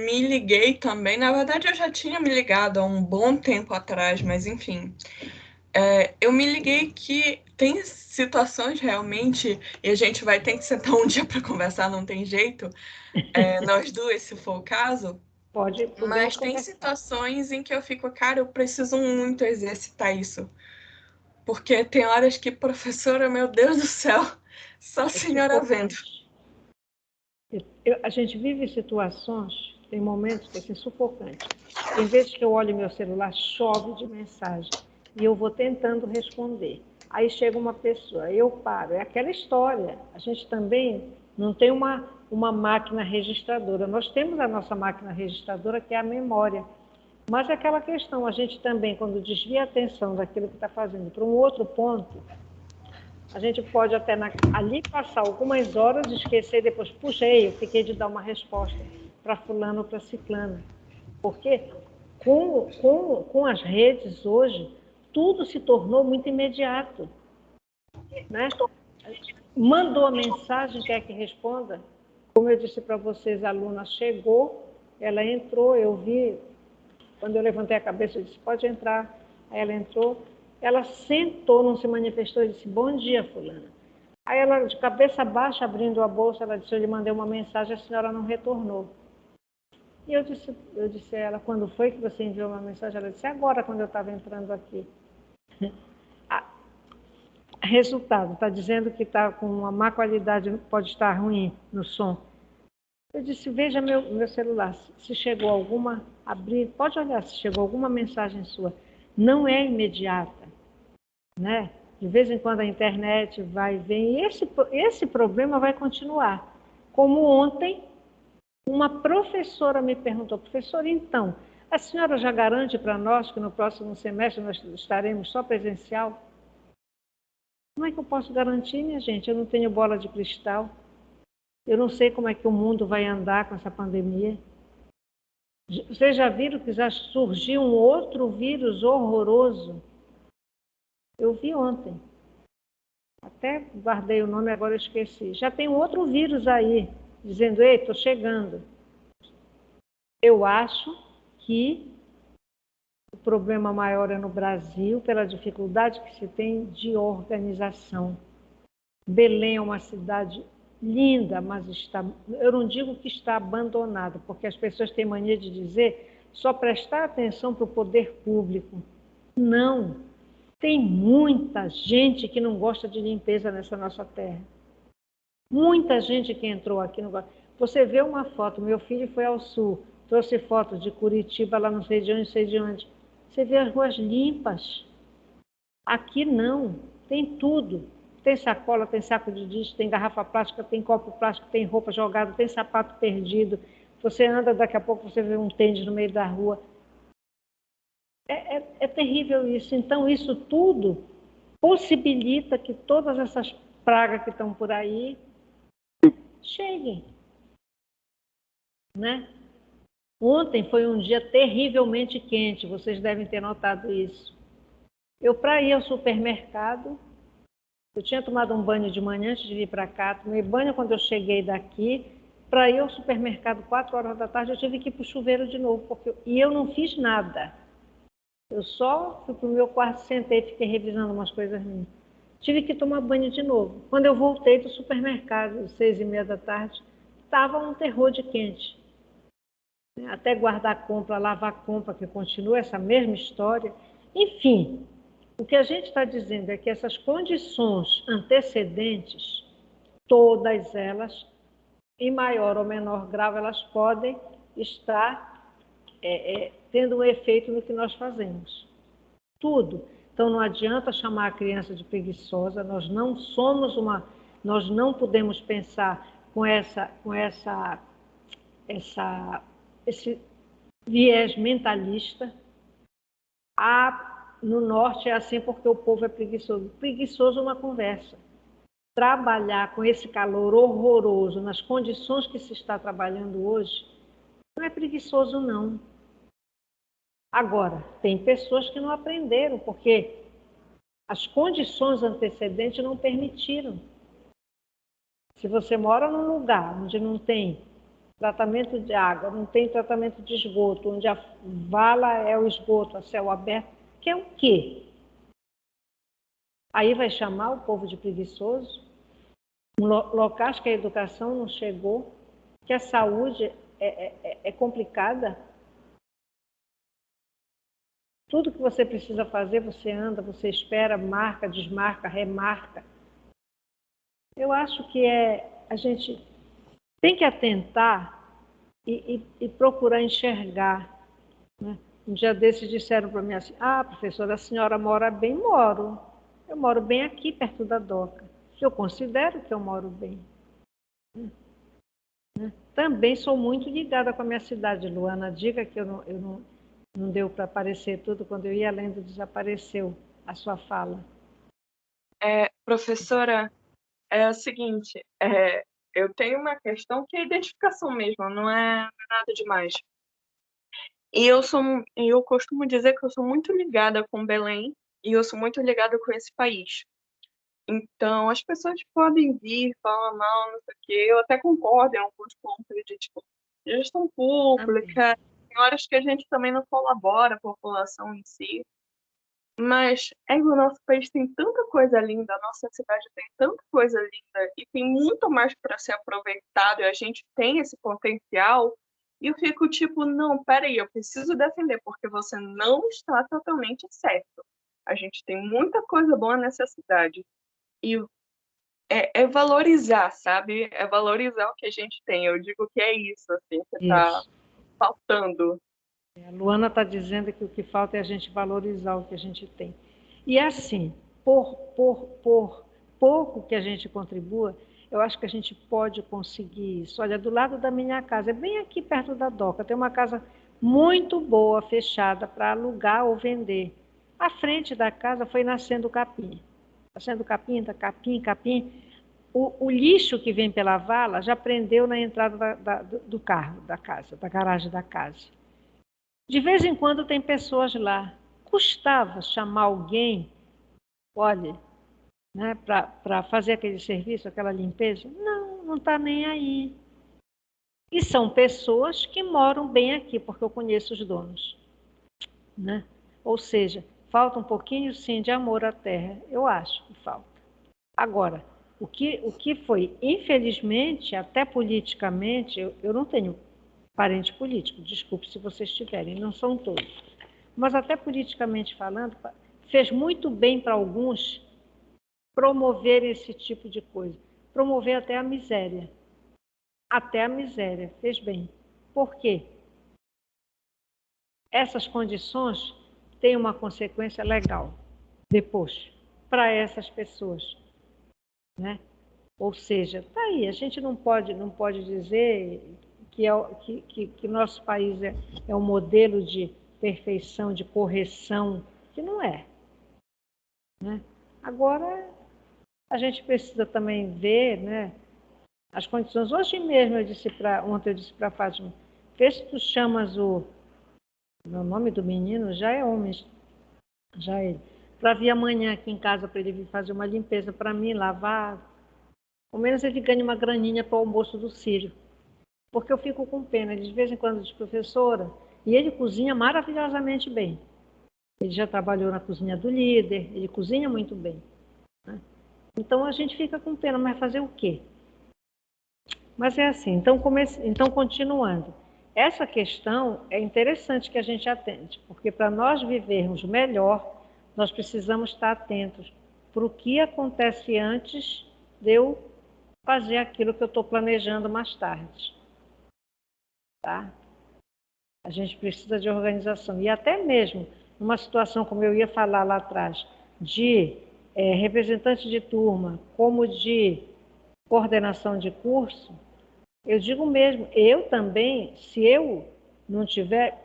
[SPEAKER 2] me liguei também. Na verdade, eu já tinha me ligado há um bom tempo atrás, mas enfim. Eu me liguei que tem situações realmente, e a gente vai ter que sentar um dia para conversar, não tem jeito, nós duas, se for o caso. Mas tem situações em que eu fico, cara, eu preciso muito exercitar isso. Porque tem horas que, professora, meu Deus do céu, só a senhora vendo.
[SPEAKER 1] A gente vive situações, tem momentos que é assim, sufocante. Tem vezes que eu olho meu celular, chove de mensagem, e eu vou tentando responder. Aí chega uma pessoa, eu paro. É aquela história. A gente também não tem uma máquina registradora. Nós temos a nossa máquina registradora, que é a memória. Mas é aquela questão, a gente também, quando desvia a atenção daquilo que está fazendo para um outro ponto, a gente pode até ali passar algumas horas e esquecer depois, puxa, eu fiquei de dar uma resposta para fulano ou para ciclana. Porque com as redes hoje, tudo se tornou muito imediato. Né? A gente mandou a mensagem, quer que responda? Como eu disse para vocês, a aluna chegou, ela entrou, eu vi, quando eu levantei a cabeça, eu disse, pode entrar. Aí ela entrou, Ela sentou, não se manifestou e disse, bom dia, fulana. Aí ela, de cabeça baixa, abrindo a bolsa, ela disse, eu lhe mandei uma mensagem, a senhora não retornou. E eu disse a ela, quando foi que você enviou uma mensagem? Ela disse, agora, quando eu estava entrando aqui. Resultado, está dizendo que está com uma má qualidade, pode estar ruim no som. Eu disse, veja meu celular, se chegou alguma, pode olhar se chegou alguma mensagem sua. Não é imediata, né? De vez em quando a internet vai e vem, e esse problema vai continuar. Como ontem, uma professora me perguntou, professora, então, a senhora já garante para nós que no próximo semestre nós estaremos só presencial? Como é que eu posso garantir, minha gente? Eu não tenho bola de cristal. Eu não sei como é que o mundo vai andar com essa pandemia. Vocês já viram que já surgiu um outro vírus horroroso? Eu vi ontem. Até guardei o nome, agora eu esqueci. Já tem um outro vírus aí, dizendo, ei, estou chegando. Eu acho que o problema maior é no Brasil, pela dificuldade que se tem de organização. Belém é uma cidade linda, mas eu não digo que está abandonada, porque as pessoas têm mania de dizer só prestar atenção para o poder público. Não, tem muita gente que não gosta de limpeza nessa nossa terra. Muita gente que entrou aqui não gosta. Você vê uma foto, meu filho foi ao sul, trouxe fotos de Curitiba, lá não sei de onde, sei de onde. Você vê as ruas limpas. Aqui não, tem tudo. Tem sacola, tem saco de disco, tem garrafa plástica, tem copo plástico, tem roupa jogada, tem sapato perdido. Você anda, daqui a pouco você vê um tênis no meio da rua. É terrível isso. Então, isso tudo possibilita que todas essas pragas que estão por aí cheguem. Né? Ontem foi um dia terrivelmente quente, vocês devem ter notado isso. Eu, para ir ao supermercado, eu tinha tomado um banho de manhã antes de vir para cá, tomei banho quando eu cheguei daqui, para ir ao supermercado 4 horas da tarde, eu tive que ir para o chuveiro de novo, e eu não fiz nada. Eu só fui para o meu quarto, sentei, fiquei revisando umas coisas minhas. Tive que tomar banho de novo. Quando eu voltei do supermercado, às 6h30 da tarde, estava um terror de quente. Até guardar a compra, lavar a compra, que continua essa mesma história. Enfim, o que a gente está dizendo é que essas condições antecedentes, todas elas, em maior ou menor grau, elas podem estar tendo um efeito no que nós fazemos. Tudo. Então não adianta chamar a criança de preguiçosa, nós não podemos pensar com esse viés mentalista. No norte é assim porque o povo é preguiçoso. Preguiçoso é uma conversa. Trabalhar com esse calor horroroso, nas condições que se está trabalhando hoje, não é preguiçoso, não. Agora, tem pessoas que não aprenderam, porque as condições antecedentes não permitiram. Se você mora num lugar onde não tem tratamento de água, não tem tratamento de esgoto, onde a vala é o esgoto a céu aberto, que é o quê? Aí vai chamar o povo de preguiçoso? Locais que a educação não chegou, que a saúde é complicada. Tudo que você precisa fazer, você anda, você espera, marca, desmarca, remarca. Eu acho que a gente tem que atentar e procurar enxergar. Né? Um dia desses disseram para mim assim, professora, a senhora mora bem? Moro. Eu moro bem aqui, perto da DOCA. Eu considero que eu moro bem. Também sou muito ligada com a minha cidade, Luana. Diga que eu não deu para aparecer tudo, quando eu ia lendo desapareceu a sua fala.
[SPEAKER 2] Professora, é o seguinte, eu tenho uma questão que é identificação mesmo, não é nada demais. E eu costumo dizer que eu sou muito ligada com Belém e eu sou muito ligada com esse país. Então, as pessoas podem vir, falar mal, não sei o quê. Eu até concordo em alguns pontos de tipo, gestão pública, tem horas que a gente também não colabora a população em si. Mas é que o nosso país tem tanta coisa linda, a nossa cidade tem tanta coisa linda e tem muito mais para ser aproveitado e a gente tem esse potencial. E eu fico tipo, não, peraí, eu preciso defender, porque você não está totalmente certo. A gente tem muita coisa boa nessa cidade. E é valorizar, sabe? É valorizar o que a gente tem. Eu digo que é isso, assim, que está
[SPEAKER 1] Isso.
[SPEAKER 2] faltando.
[SPEAKER 1] A Luana está dizendo que o que falta é a gente valorizar o que a gente tem. E assim, por pouco que a gente contribua, eu acho que a gente pode conseguir isso. Olha, do lado da minha casa, é bem aqui perto da Doca, tem uma casa muito boa, fechada, para alugar ou vender. À frente da casa foi nascendo capim. Nascendo capim, tá capim, capim. O lixo que vem pela vala já prendeu na entrada do carro, da casa, da garagem da casa. De vez em quando tem pessoas lá. Custava chamar alguém, olha, né, para fazer aquele serviço, aquela limpeza? Não, não está nem aí. E são pessoas que moram bem aqui, porque eu conheço os donos. Né? Ou seja, falta um pouquinho, sim, de amor à terra. Eu acho que falta. Agora, o que foi, infelizmente, até politicamente, eu não tenho parente político, desculpe se vocês tiverem, não são todos. Mas até politicamente falando, fez muito bem para alguns promover esse tipo de coisa. Promover até a miséria. Até a miséria, fez bem. Por quê? Essas condições têm uma consequência legal depois para essas pessoas, né? Ou seja, tá aí, a gente não pode dizer que nosso país é um modelo de perfeição, de correção, que não é. Né? Agora, a gente precisa também ver, né, as condições. Hoje mesmo, ontem eu disse para a Fátima, vê se tu chamas o nome do menino, já é homem, já é ele, para vir amanhã aqui em casa para ele vir fazer uma limpeza para mim, lavar. Ao menos ele ganha uma graninha para o almoço do Círio. Porque eu fico com pena, de vez em quando diz professora, e ele cozinha maravilhosamente bem. Ele já trabalhou na cozinha do líder, ele cozinha muito bem. Né? Então a gente fica com pena, mas fazer o quê? Mas é assim, então continuando. Essa questão é interessante que a gente atende, porque para nós vivermos melhor, nós precisamos estar atentos para o que acontece antes de eu fazer aquilo que eu estou planejando mais tarde. Tá? A gente precisa de organização. E até mesmo numa situação, como eu ia falar lá atrás, de representante de turma, como de coordenação de curso, eu digo mesmo, eu também, se eu não tiver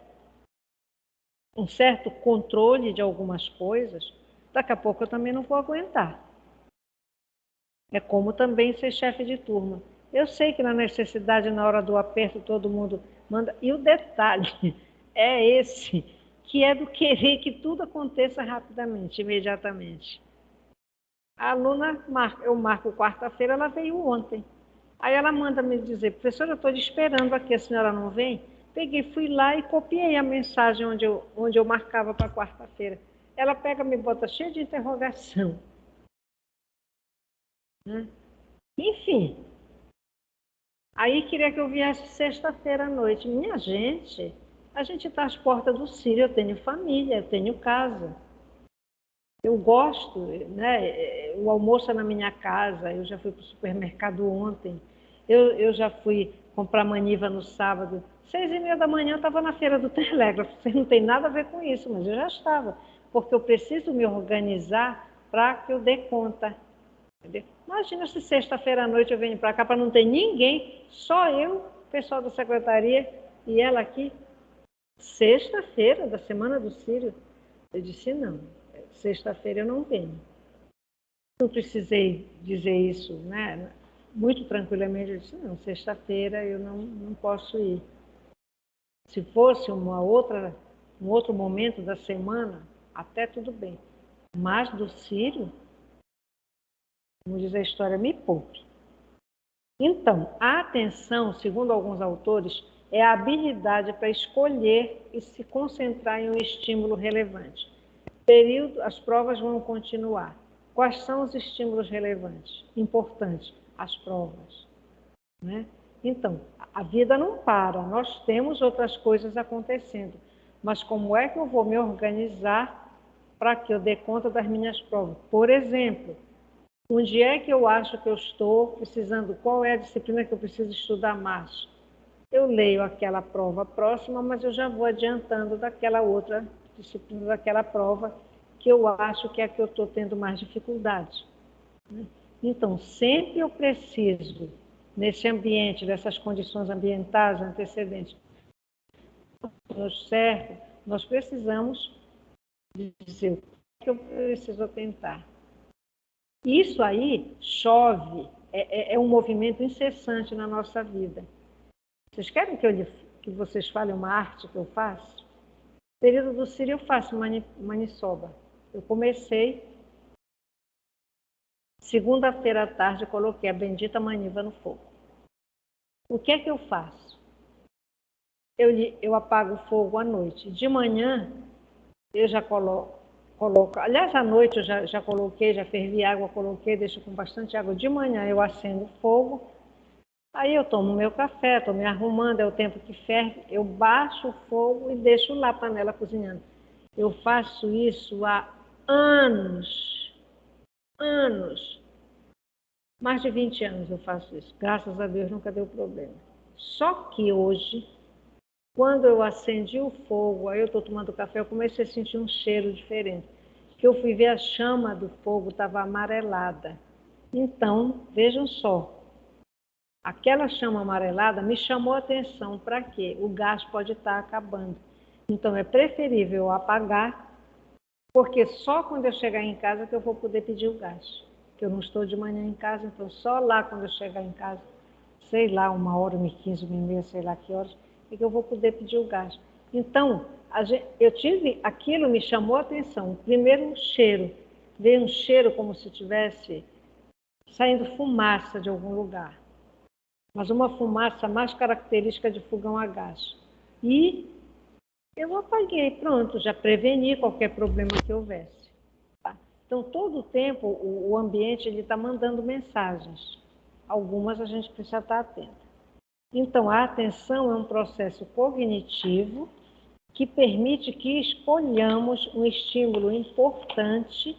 [SPEAKER 1] um certo controle de algumas coisas, daqui a pouco eu também não vou aguentar. É como também ser chefe de turma. Eu sei que na necessidade, na hora do aperto, todo mundo manda. E o detalhe é esse, que é do querer que tudo aconteça rapidamente, imediatamente. A aluna, eu marco quarta-feira, ela veio ontem. Aí ela manda me dizer, professora, eu estou lhe esperando aqui, a senhora não vem? Peguei, fui lá e copiei a mensagem onde eu marcava para quarta-feira. Ela pega, me bota cheia de interrogação. Né? Enfim, aí queria que eu viesse sexta-feira à noite. Minha gente, a gente está às portas do Círio, eu tenho família, eu tenho casa. Eu gosto, né? O almoço é na minha casa, eu já fui para o supermercado ontem, eu já fui comprar maniva no sábado. 6h30 da manhã eu estava na feira do Telégrafo, você não tem nada a ver com isso, mas eu já estava, porque eu preciso me organizar para que eu dê conta. Entendeu? Imagina se sexta-feira à noite eu venho para cá para não ter ninguém, só eu, o pessoal da secretaria e ela aqui. Sexta-feira da semana do Círio. Eu disse não, sexta-feira eu não venho. Não precisei dizer isso, né? Muito tranquilamente, eu disse não, sexta-feira eu não posso ir. Se fosse um outro momento da semana, até tudo bem. Mas do Círio, como diz a história, me poupe. Então, a atenção, segundo alguns autores, é a habilidade para escolher e se concentrar em um estímulo relevante. Período, as provas vão continuar. Quais são os estímulos relevantes, importantes? As provas, né? Então, a vida não para, nós temos outras coisas acontecendo, mas como é que eu vou me organizar para que eu dê conta das minhas provas? Por exemplo, onde é que eu acho que eu estou precisando, qual é a disciplina que eu preciso estudar mais? Eu leio aquela prova próxima, mas eu já vou adiantando daquela outra disciplina, daquela prova que eu acho que é a que eu estou tendo mais dificuldade, né? Então, sempre eu preciso, nesse ambiente, dessas condições ambientais antecedentes, certo, nós precisamos dizer o que eu preciso tentar. Isso aí chove, é um movimento incessante na nossa vida. Vocês querem que vocês falem uma arte que eu faço? No período do Sírio eu faço maniçoba. Eu comecei, segunda-feira à tarde, coloquei a bendita maniva no fogo. O que é que eu faço? Eu apago o fogo à noite. De manhã, eu já coloco. Aliás, à noite eu já coloquei, já fervi água, coloquei, deixo com bastante água. De manhã eu acendo o fogo, aí eu tomo meu café, estou me arrumando, é o tempo que ferve, eu baixo o fogo e deixo lá a panela cozinhando. Eu faço isso há anos, mais de 20 anos eu faço isso. Graças a Deus nunca deu problema. Só que hoje, quando eu acendi o fogo, aí eu estou tomando café, eu comecei a sentir um cheiro diferente. Que eu fui ver a chama do fogo, estava amarelada. Então, vejam só, aquela chama amarelada me chamou a atenção. Para quê? O gás pode estar acabando. Então, é preferível eu apagar, porque só quando eu chegar em casa que eu vou poder pedir o gás. Porque eu não estou de manhã em casa, então só lá quando eu chegar em casa, sei lá, 1h, 1h15, 1h30, sei lá que horas, é que eu vou poder pedir o gás. Então, eu tive, aquilo me chamou a atenção. Primeiro, um cheiro. Veio um cheiro como se tivesse saindo fumaça de algum lugar. Mas uma fumaça mais característica de fogão a gás. E eu apaguei, pronto, já preveni qualquer problema que houvesse. Tá? Então, todo o tempo, o ambiente está mandando mensagens. Algumas a gente precisa estar atento. Então, a atenção é um processo cognitivo que permite que escolhamos um estímulo importante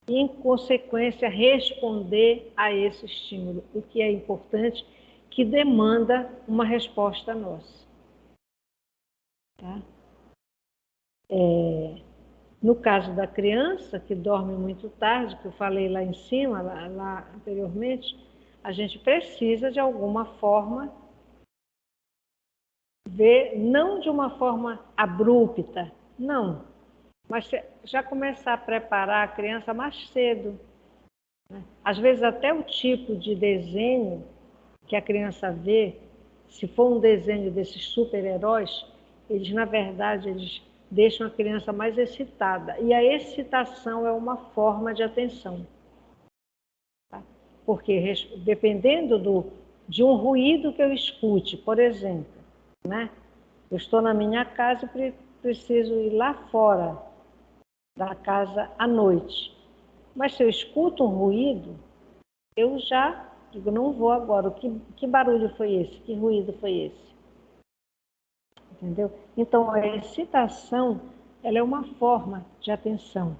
[SPEAKER 1] e, em consequência, responder a esse estímulo, o que é importante, que demanda uma resposta nossa. Tá? No caso da criança, que dorme muito tarde, que eu falei lá em cima, lá anteriormente, a gente precisa, de alguma forma, ver, não de uma forma abrupta, não, mas já começar a preparar a criança mais cedo, né? Às vezes até o tipo de desenho que a criança vê, se for um desenho desses super-heróis, eles, na verdade, eles deixam a criança mais excitada. E a excitação é uma forma de atenção. Tá? Porque dependendo de um ruído que eu escute, por exemplo, né? Eu estou na minha casa e preciso ir lá fora da casa à noite. Mas se eu escuto um ruído, eu já digo, não vou agora. Que barulho foi esse? Que ruído foi esse? Entendeu? Então, a excitação, ela é uma forma de atenção.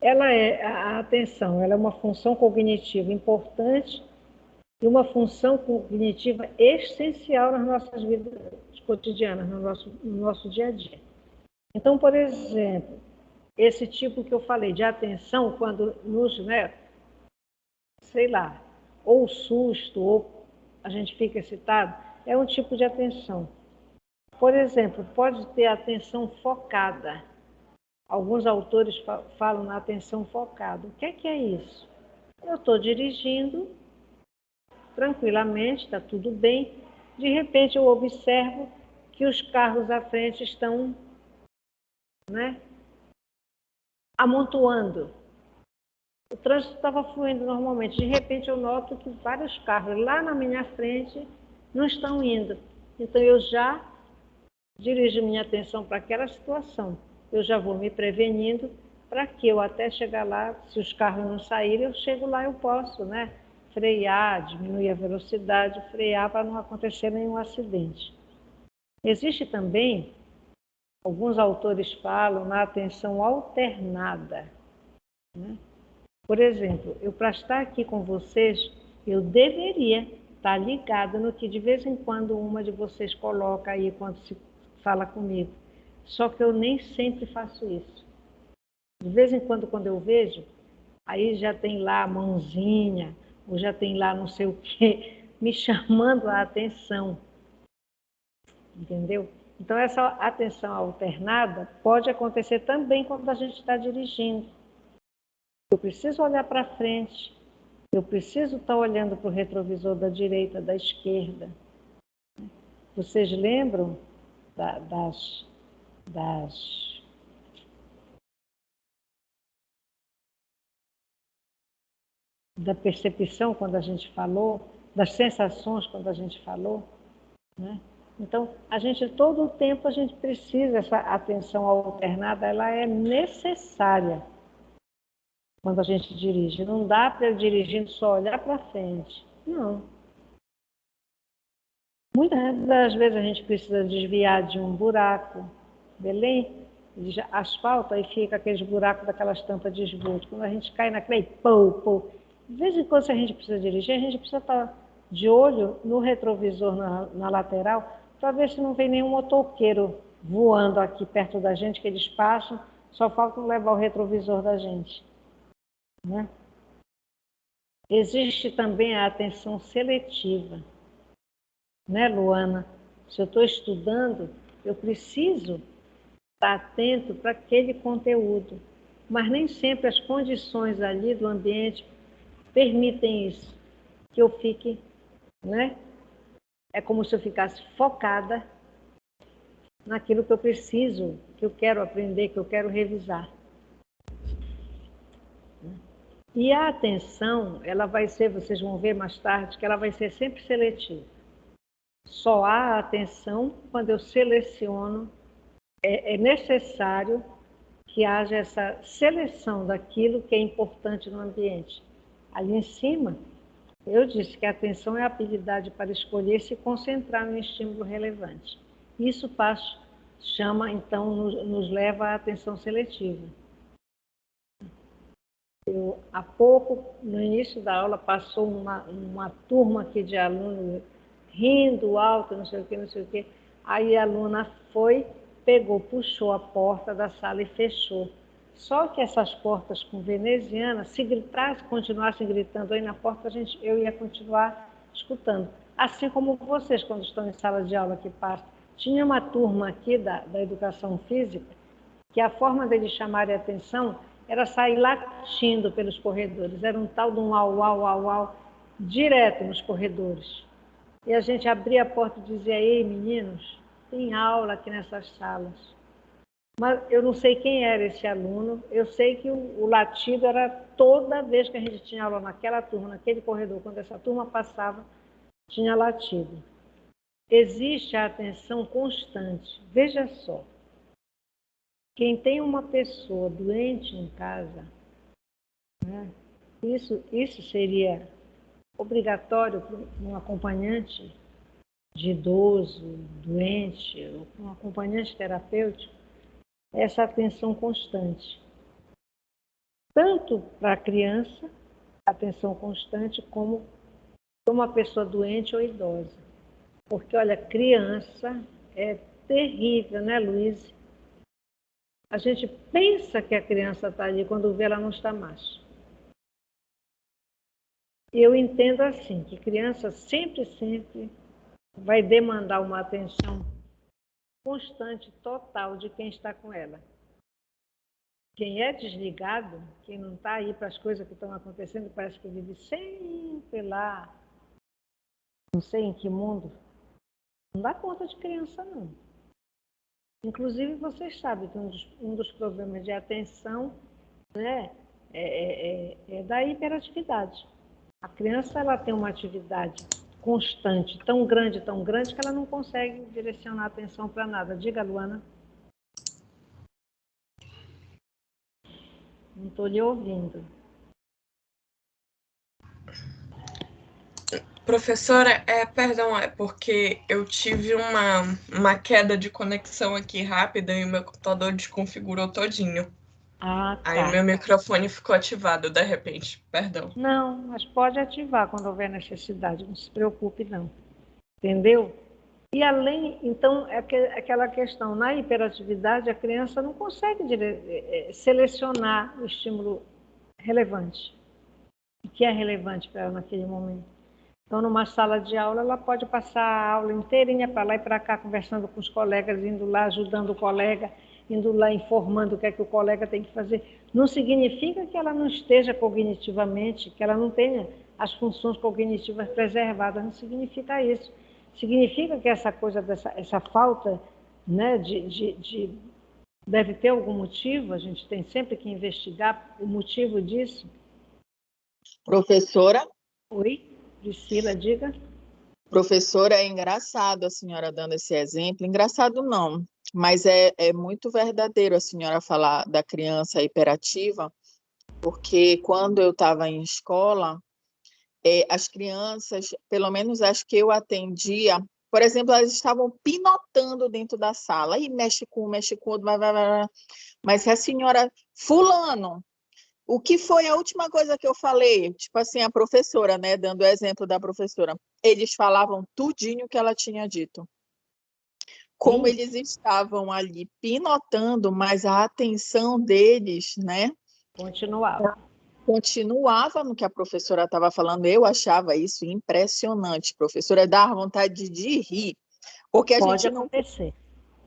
[SPEAKER 1] A atenção, ela é uma função cognitiva importante e uma função cognitiva essencial nas nossas vidas cotidianas, no nosso dia a dia. Então, por exemplo, esse tipo que eu falei de atenção, quando nos, né, sei lá, ou susto, ou a gente fica excitado, é um tipo de atenção. Por exemplo, pode ter atenção focada. Alguns autores falam na atenção focada. O que é isso? Eu estou dirigindo tranquilamente, está tudo bem. De repente eu observo que os carros à frente estão, né, amontoando. O trânsito estava fluindo normalmente. De repente eu noto que vários carros lá na minha frente não estão indo. Então eu já dirijo minha atenção para aquela situação. eu já vou me prevenindo para que eu até chegar lá, se os carros não saírem, eu chego lá, eu posso, né? Frear, diminuir a velocidade, frear para não acontecer nenhum acidente. Existe também, alguns autores falam na atenção alternada, né? Por exemplo, eu para estar aqui com vocês, eu deveria estar ligada no que de vez em quando uma de vocês coloca aí quando se fala comigo. Só que eu nem sempre faço isso. De vez em quando eu vejo, aí já tem lá a mãozinha, ou já tem lá não sei o quê, me chamando a atenção. Entendeu? Então, essa atenção alternada pode acontecer também quando a gente está dirigindo. Eu preciso olhar para frente, eu preciso estar olhando para o retrovisor da direita, da esquerda. Vocês lembram da percepção quando a gente falou, das sensações quando a gente falou, né? Então, todo o tempo a gente precisa, essa atenção alternada, ela é necessária quando a gente dirige. Não dá para eu dirigindo só olhar para frente. Não. Muitas das vezes a gente precisa desviar de um buraco. Belém, asfalto, aí fica aqueles buracos daquelas tampas de esgoto. Quando a gente cai naquele pô. De vez em quando, se a gente precisa dirigir, a gente precisa estar de olho no retrovisor na lateral, para ver se não vem nenhum motoqueiro voando aqui perto da gente, que eles passam, só falta levar o retrovisor da gente, né? Existe também a atenção seletiva, né, Luana? Se eu estou estudando, eu preciso estar atento para aquele conteúdo, mas nem sempre as condições ali do ambiente permitem isso, que eu fique, né? É como se eu ficasse focada naquilo que eu preciso, que eu quero aprender, que eu quero revisar. E a atenção, ela vai ser, vocês vão ver mais tarde, que ela vai ser sempre seletiva. Só há atenção quando eu seleciono, é necessário que haja essa seleção daquilo que é importante no ambiente. Ali em cima, eu disse que a atenção é a habilidade para escolher se concentrar no estímulo relevante. Isso chama, então, nos leva à atenção seletiva. Há pouco, no início da aula, passou uma turma aqui de alunos rindo alto, não sei o quê. Aí a aluna pegou, puxou a porta da sala e fechou. Só que essas portas com veneziana, se gritasse, continuassem gritando aí na porta, eu ia continuar escutando. Assim como vocês, quando estão em sala de aula que passam. Tinha uma turma aqui da educação física, que a forma deles chamarem a atenção era sair latindo pelos corredores. Era um tal de um au, direto nos corredores. E a gente abria a porta e dizia: ei, meninos, tem aula aqui nessas salas. Mas eu não sei quem era esse aluno, eu sei que o latido era toda vez que a gente tinha aula naquela turma, naquele corredor, quando essa turma passava, tinha latido. Existe a atenção constante. Veja só, quem tem uma pessoa doente em casa, né, isso seria obrigatório para um acompanhante de idoso, doente, ou para um acompanhante terapêutico, essa atenção constante. Tanto para a criança, atenção constante, como para uma pessoa doente ou idosa. Porque, olha, criança é terrível, né, Luiz? A gente pensa que a criança está ali, quando vê ela não está mais. Eu entendo assim, que criança sempre vai demandar uma atenção constante, total, de quem está com ela. Quem é desligado, quem não está aí para as coisas que estão acontecendo, parece que vive sempre lá, não sei em que mundo, não dá conta de criança, não. Inclusive, vocês sabem que um dos problemas de atenção, né, é da hiperatividade. A criança ela tem uma atividade constante, tão grande, que ela não consegue direcionar a atenção para nada. Diga, Luana. Não estou lhe ouvindo.
[SPEAKER 2] Professora, perdão, é porque eu tive uma queda de conexão aqui rápida e o meu computador desconfigurou todinho.
[SPEAKER 1] Ah,
[SPEAKER 2] Aí
[SPEAKER 1] tá.
[SPEAKER 2] meu microfone ficou ativado de repente, perdão.
[SPEAKER 1] Não, mas pode ativar quando houver necessidade, não se preocupe não. Entendeu? E além, então, aquela questão, na hiperatividade, a criança não consegue selecionar o estímulo relevante, o que é relevante para ela naquele momento. Então, numa sala de aula, ela pode passar a aula inteirinha para lá e para cá, conversando com os colegas, indo lá, ajudando o colega, indo lá, informando o que é que o colega tem que fazer. Não significa que ela não esteja cognitivamente, que ela não tenha as funções cognitivas preservadas, não significa isso. Significa que essa coisa, essa falta, né, deve ter algum motivo, a gente tem sempre que investigar o motivo disso.
[SPEAKER 4] Professora,
[SPEAKER 1] Oi, Priscila, diga.
[SPEAKER 4] professora, é engraçado a senhora dando esse exemplo. Engraçado não, mas é muito verdadeiro a senhora falar da criança hiperativa, porque quando eu estava em escola, as crianças, pelo menos as que eu atendia, por exemplo, elas estavam pinotando dentro da sala, e mexe com outro, vai. Mas se a senhora, fulano, o que foi a última coisa que eu falei? Tipo assim, a professora, né, dando o exemplo da professora, eles falavam tudinho que ela tinha dito. Como
[SPEAKER 1] Sim.
[SPEAKER 4] eles estavam ali pinotando, mas a atenção deles, né, continuava no que a professora estava falando. Eu achava isso impressionante, professora, dava vontade de rir, porque
[SPEAKER 1] Pode acontecer.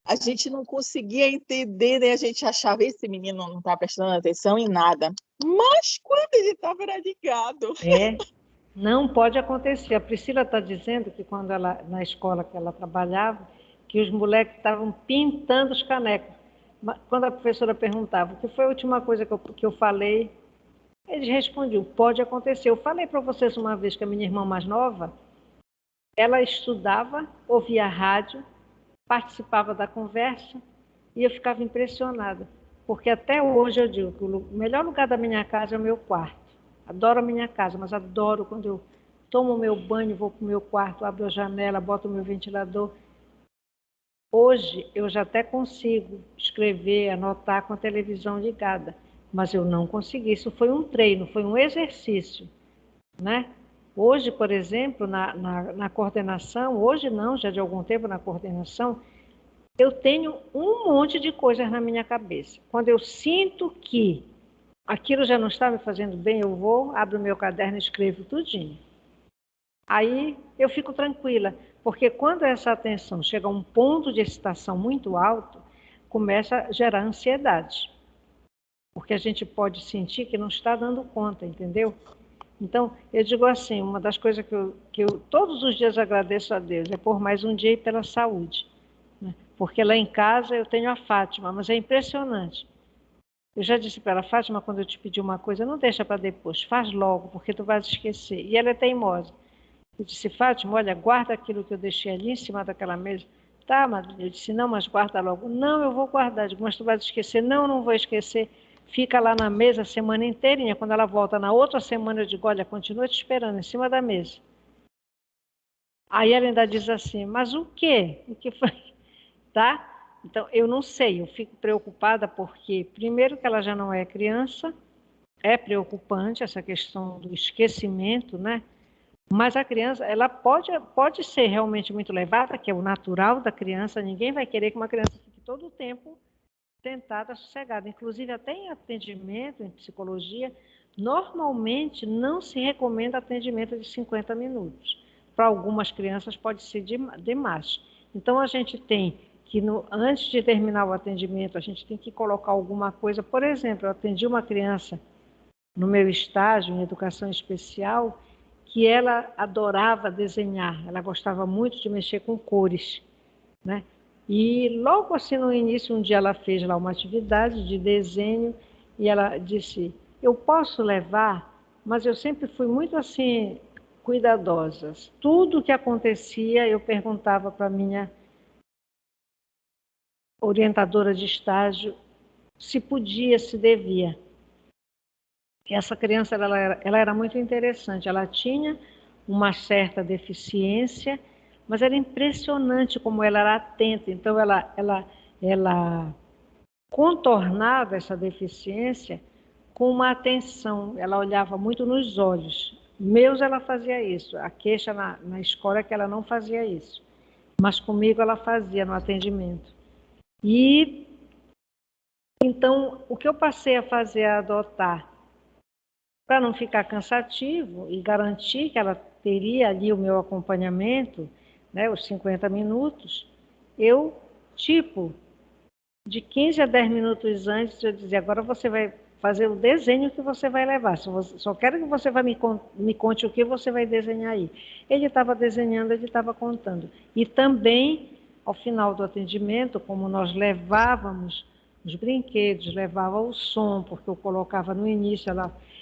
[SPEAKER 4] a gente não conseguia entender, né? A gente achava esse menino não está prestando atenção em nada. Mas quando ele estava ligado.
[SPEAKER 1] Não pode acontecer. A Priscila está dizendo que quando ela, na escola que ela trabalhava, que os moleques estavam pintando os canecos. Quando a professora perguntava o que foi a última coisa que eu falei, eles respondiam, pode acontecer. Eu falei para vocês uma vez que a minha irmã mais nova, ela estudava, ouvia rádio, participava da conversa e eu ficava impressionada. Porque até hoje eu digo que o melhor lugar da minha casa é o meu quarto. Adoro a minha casa, mas adoro quando eu tomo o meu banho, vou para o meu quarto, abro a janela, boto o meu ventilador. Hoje eu já até consigo escrever, anotar com a televisão ligada, mas eu não consegui. Isso foi um treino, foi um exercício, né? Hoje, por exemplo, na coordenação, hoje não, já de algum tempo na coordenação, eu tenho um monte de coisas na minha cabeça. Quando eu sinto que aquilo já não está me fazendo bem, eu vou, abro o meu caderno e escrevo tudinho. Aí eu fico tranquila, porque quando essa atenção chega a um ponto de excitação muito alto, começa a gerar ansiedade. Porque a gente pode sentir que não está dando conta, entendeu? Então, eu digo assim, uma das coisas que eu todos os dias agradeço a Deus é por mais um dia e pela saúde. Né? Porque lá em casa eu tenho a Fátima, mas é impressionante. Eu já disse para ela, Fátima, quando eu te pedir uma coisa, não deixa para depois, faz logo, porque tu vais esquecer. E ela é teimosa. Eu disse, Fátima, olha, guarda aquilo que eu deixei ali em cima daquela mesa. Tá, madrinha? Eu disse, não, mas guarda logo. Não, eu vou guardar. Eu digo, mas tu vais esquecer. Não, não vou esquecer. Fica lá na mesa a semana inteirinha. Quando ela volta na outra semana, eu digo, olha, continua te esperando em cima da mesa. Aí ela ainda diz assim, mas o quê? O que foi? Tá? Então, eu não sei, eu fico preocupada porque, primeiro, que ela já não é criança, é preocupante essa questão do esquecimento, né? Mas a criança, ela pode ser realmente muito levada, que é o natural da criança, ninguém vai querer que uma criança fique todo o tempo sentada, sossegada. Inclusive, até em atendimento, em psicologia, normalmente não se recomenda atendimento de 50 minutos. Para algumas crianças pode ser demais. Então, a gente tem que, antes de terminar o atendimento, a gente tem que colocar alguma coisa. Por exemplo, eu atendi uma criança no meu estágio em educação especial, que ela adorava desenhar, ela gostava muito de mexer com cores, né? E logo assim no início, um dia ela fez lá uma atividade de desenho e ela disse, eu posso levar, mas eu sempre fui muito assim, cuidadosa. Tudo que acontecia, eu perguntava para a minha orientadora de estágio se podia, se devia. essa criança ela era muito interessante, ela tinha uma certa deficiência, mas era impressionante como ela era atenta, então ela contornava essa deficiência com uma atenção, ela olhava muito nos olhos. Meus ela fazia isso, a queixa na escola é que ela não fazia isso, mas comigo ela fazia no atendimento. E então o que eu passei a fazer, a adotar, para não ficar cansativo e garantir que ela teria ali o meu acompanhamento, né, os 50 minutos, eu, de 15 a 10 minutos antes, eu dizia, agora você vai fazer o desenho que você vai levar, só quero que você me conte o que você vai desenhar aí. Ele estava desenhando, ele estava contando. E também, ao final do atendimento, como nós levávamos os brinquedos, levava o som, porque eu colocava no início,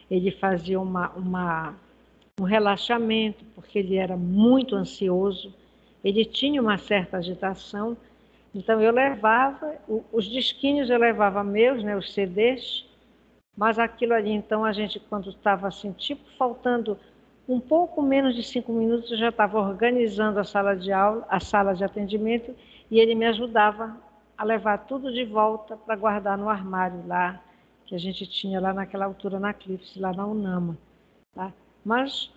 [SPEAKER 1] ele fazia um relaxamento, porque ele era muito ansioso, ele tinha uma certa agitação, então eu levava, os disquinhos eu levava meus, né, os CDs, mas aquilo ali, então a gente, quando estava assim, faltando um pouco menos de 5 minutos, eu já estava organizando a sala de aula, a sala de atendimento, e ele me ajudava a levar tudo de volta para guardar no armário lá, que a gente tinha lá naquela altura na Clips, lá na UNAMA. Tá? Mas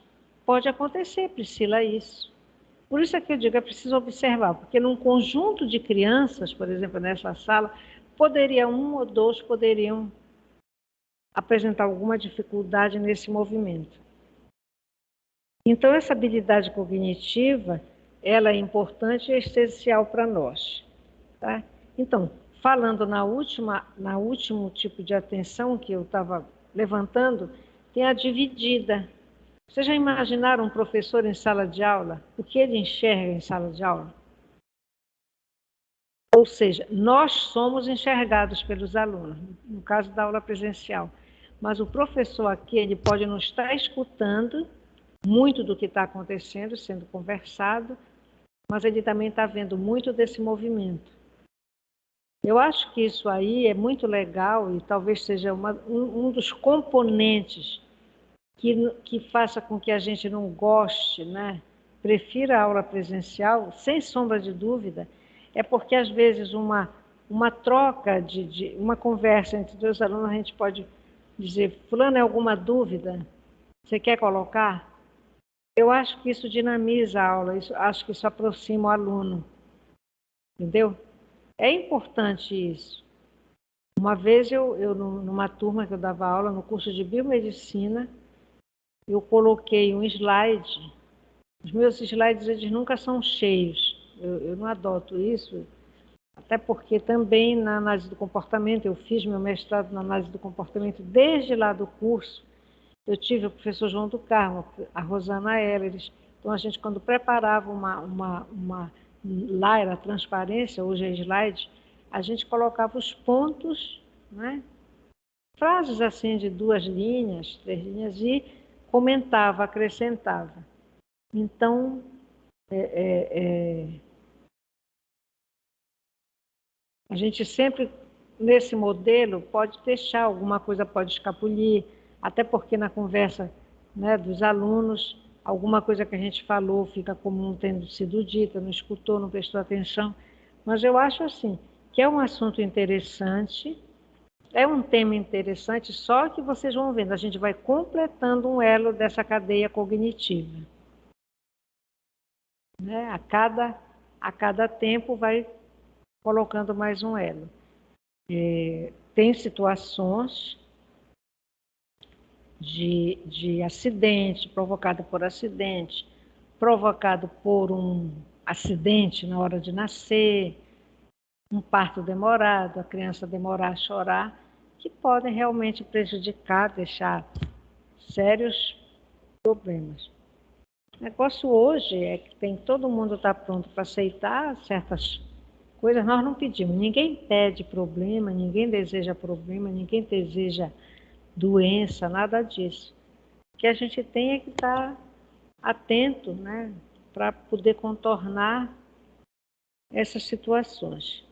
[SPEAKER 1] pode acontecer, Priscila, isso. Por isso é que eu digo, é preciso observar, porque num conjunto de crianças, por exemplo, nessa sala, um ou dois poderiam apresentar alguma dificuldade nesse movimento. Então, essa habilidade cognitiva, ela é importante e é essencial para nós. Tá? Então, falando na último tipo de atenção que eu estava levantando, tem a dividida. Vocês já imaginaram um professor em sala de aula? O que ele enxerga em sala de aula? Ou seja, nós somos enxergados pelos alunos, no caso da aula presencial. Mas o professor aqui, ele pode não estar escutando muito do que está acontecendo, sendo conversado, mas ele também está vendo muito desse movimento. Eu acho que isso aí é muito legal e talvez seja um dos componentes que faça com que a gente não goste, né? Prefira a aula presencial, sem sombra de dúvida, é porque às vezes uma troca, uma conversa entre dois alunos, a gente pode dizer, fulano, é alguma dúvida? Você quer colocar? Eu acho que isso dinamiza a aula, acho que isso aproxima o aluno, entendeu? É importante isso. Uma vez numa turma que eu dava aula, no curso de biomedicina, eu coloquei um slide. Os meus slides, eles nunca são cheios. Eu não adoto isso, até porque também na análise do comportamento, eu fiz meu mestrado na análise do comportamento desde lá do curso. Eu tive o professor João do Carmo, a Rosana Elleres. Então, a gente, quando preparava lá era transparência, hoje é slide, a gente colocava os pontos, né? Frases assim de 2 linhas, 3 linhas, e comentava, acrescentava. Então, a gente sempre, nesse modelo, pode deixar, alguma coisa pode escapulir, até porque na conversa, né, dos alunos, alguma coisa que a gente falou fica como não tendo sido dita, não escutou, não prestou atenção. Mas eu acho assim, que é um assunto interessante, é um tema interessante, só que vocês vão vendo, a gente vai completando um elo dessa cadeia cognitiva. Né? A cada tempo vai colocando mais um elo. Tem situações de acidente, provocado por um acidente na hora de nascer, um parto demorado, a criança demorar a chorar, que podem realmente prejudicar, deixar sérios problemas. O negócio hoje é que todo mundo está pronto para aceitar certas coisas, nós não pedimos, ninguém pede problema, ninguém deseja problema, ninguém deseja doença, nada disso. O que a gente tem é que estar atento, né, para poder contornar essas situações.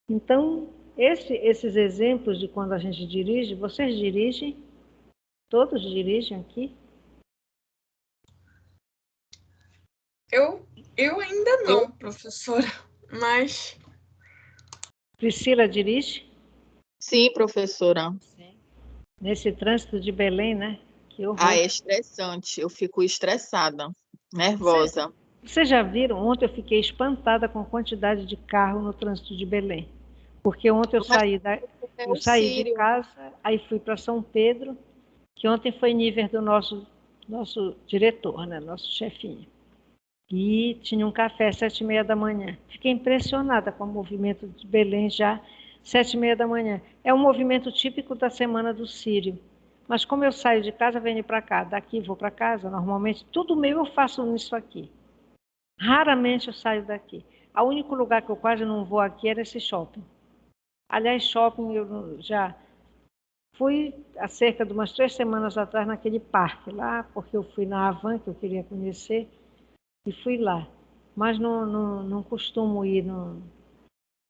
[SPEAKER 1] Então, esses exemplos de quando a gente dirige, vocês dirigem? Todos dirigem aqui?
[SPEAKER 2] Eu ainda não, professora, mas...
[SPEAKER 1] Priscila dirige?
[SPEAKER 4] Sim, professora.
[SPEAKER 1] Nesse trânsito de Belém, né? Que horror.
[SPEAKER 4] Ah, é estressante. Eu fico estressada, nervosa.
[SPEAKER 1] Vocês já viram? Ontem eu fiquei espantada com a quantidade de carro no trânsito de Belém. Porque ontem eu
[SPEAKER 4] Mas
[SPEAKER 1] saí de
[SPEAKER 4] Sírio.
[SPEAKER 1] casa, aí fui para São Pedro, que ontem foi nível do nosso diretor, né? Nosso chefinho. E tinha um café às 7h30 da manhã. Fiquei impressionada com o movimento de Belém já 7h30 da manhã. É um movimento típico da Semana do Sírio. Mas como eu saio de casa, venho para cá. Daqui vou para casa, normalmente tudo meu eu faço nisso aqui. Raramente eu saio daqui. O único lugar que eu quase não vou aqui era esse shopping. Aliás, shopping eu já fui há cerca de umas 3 semanas atrás naquele parque lá, porque eu fui na Havan, que eu queria conhecer, e fui lá. Mas não costumo ir. Não.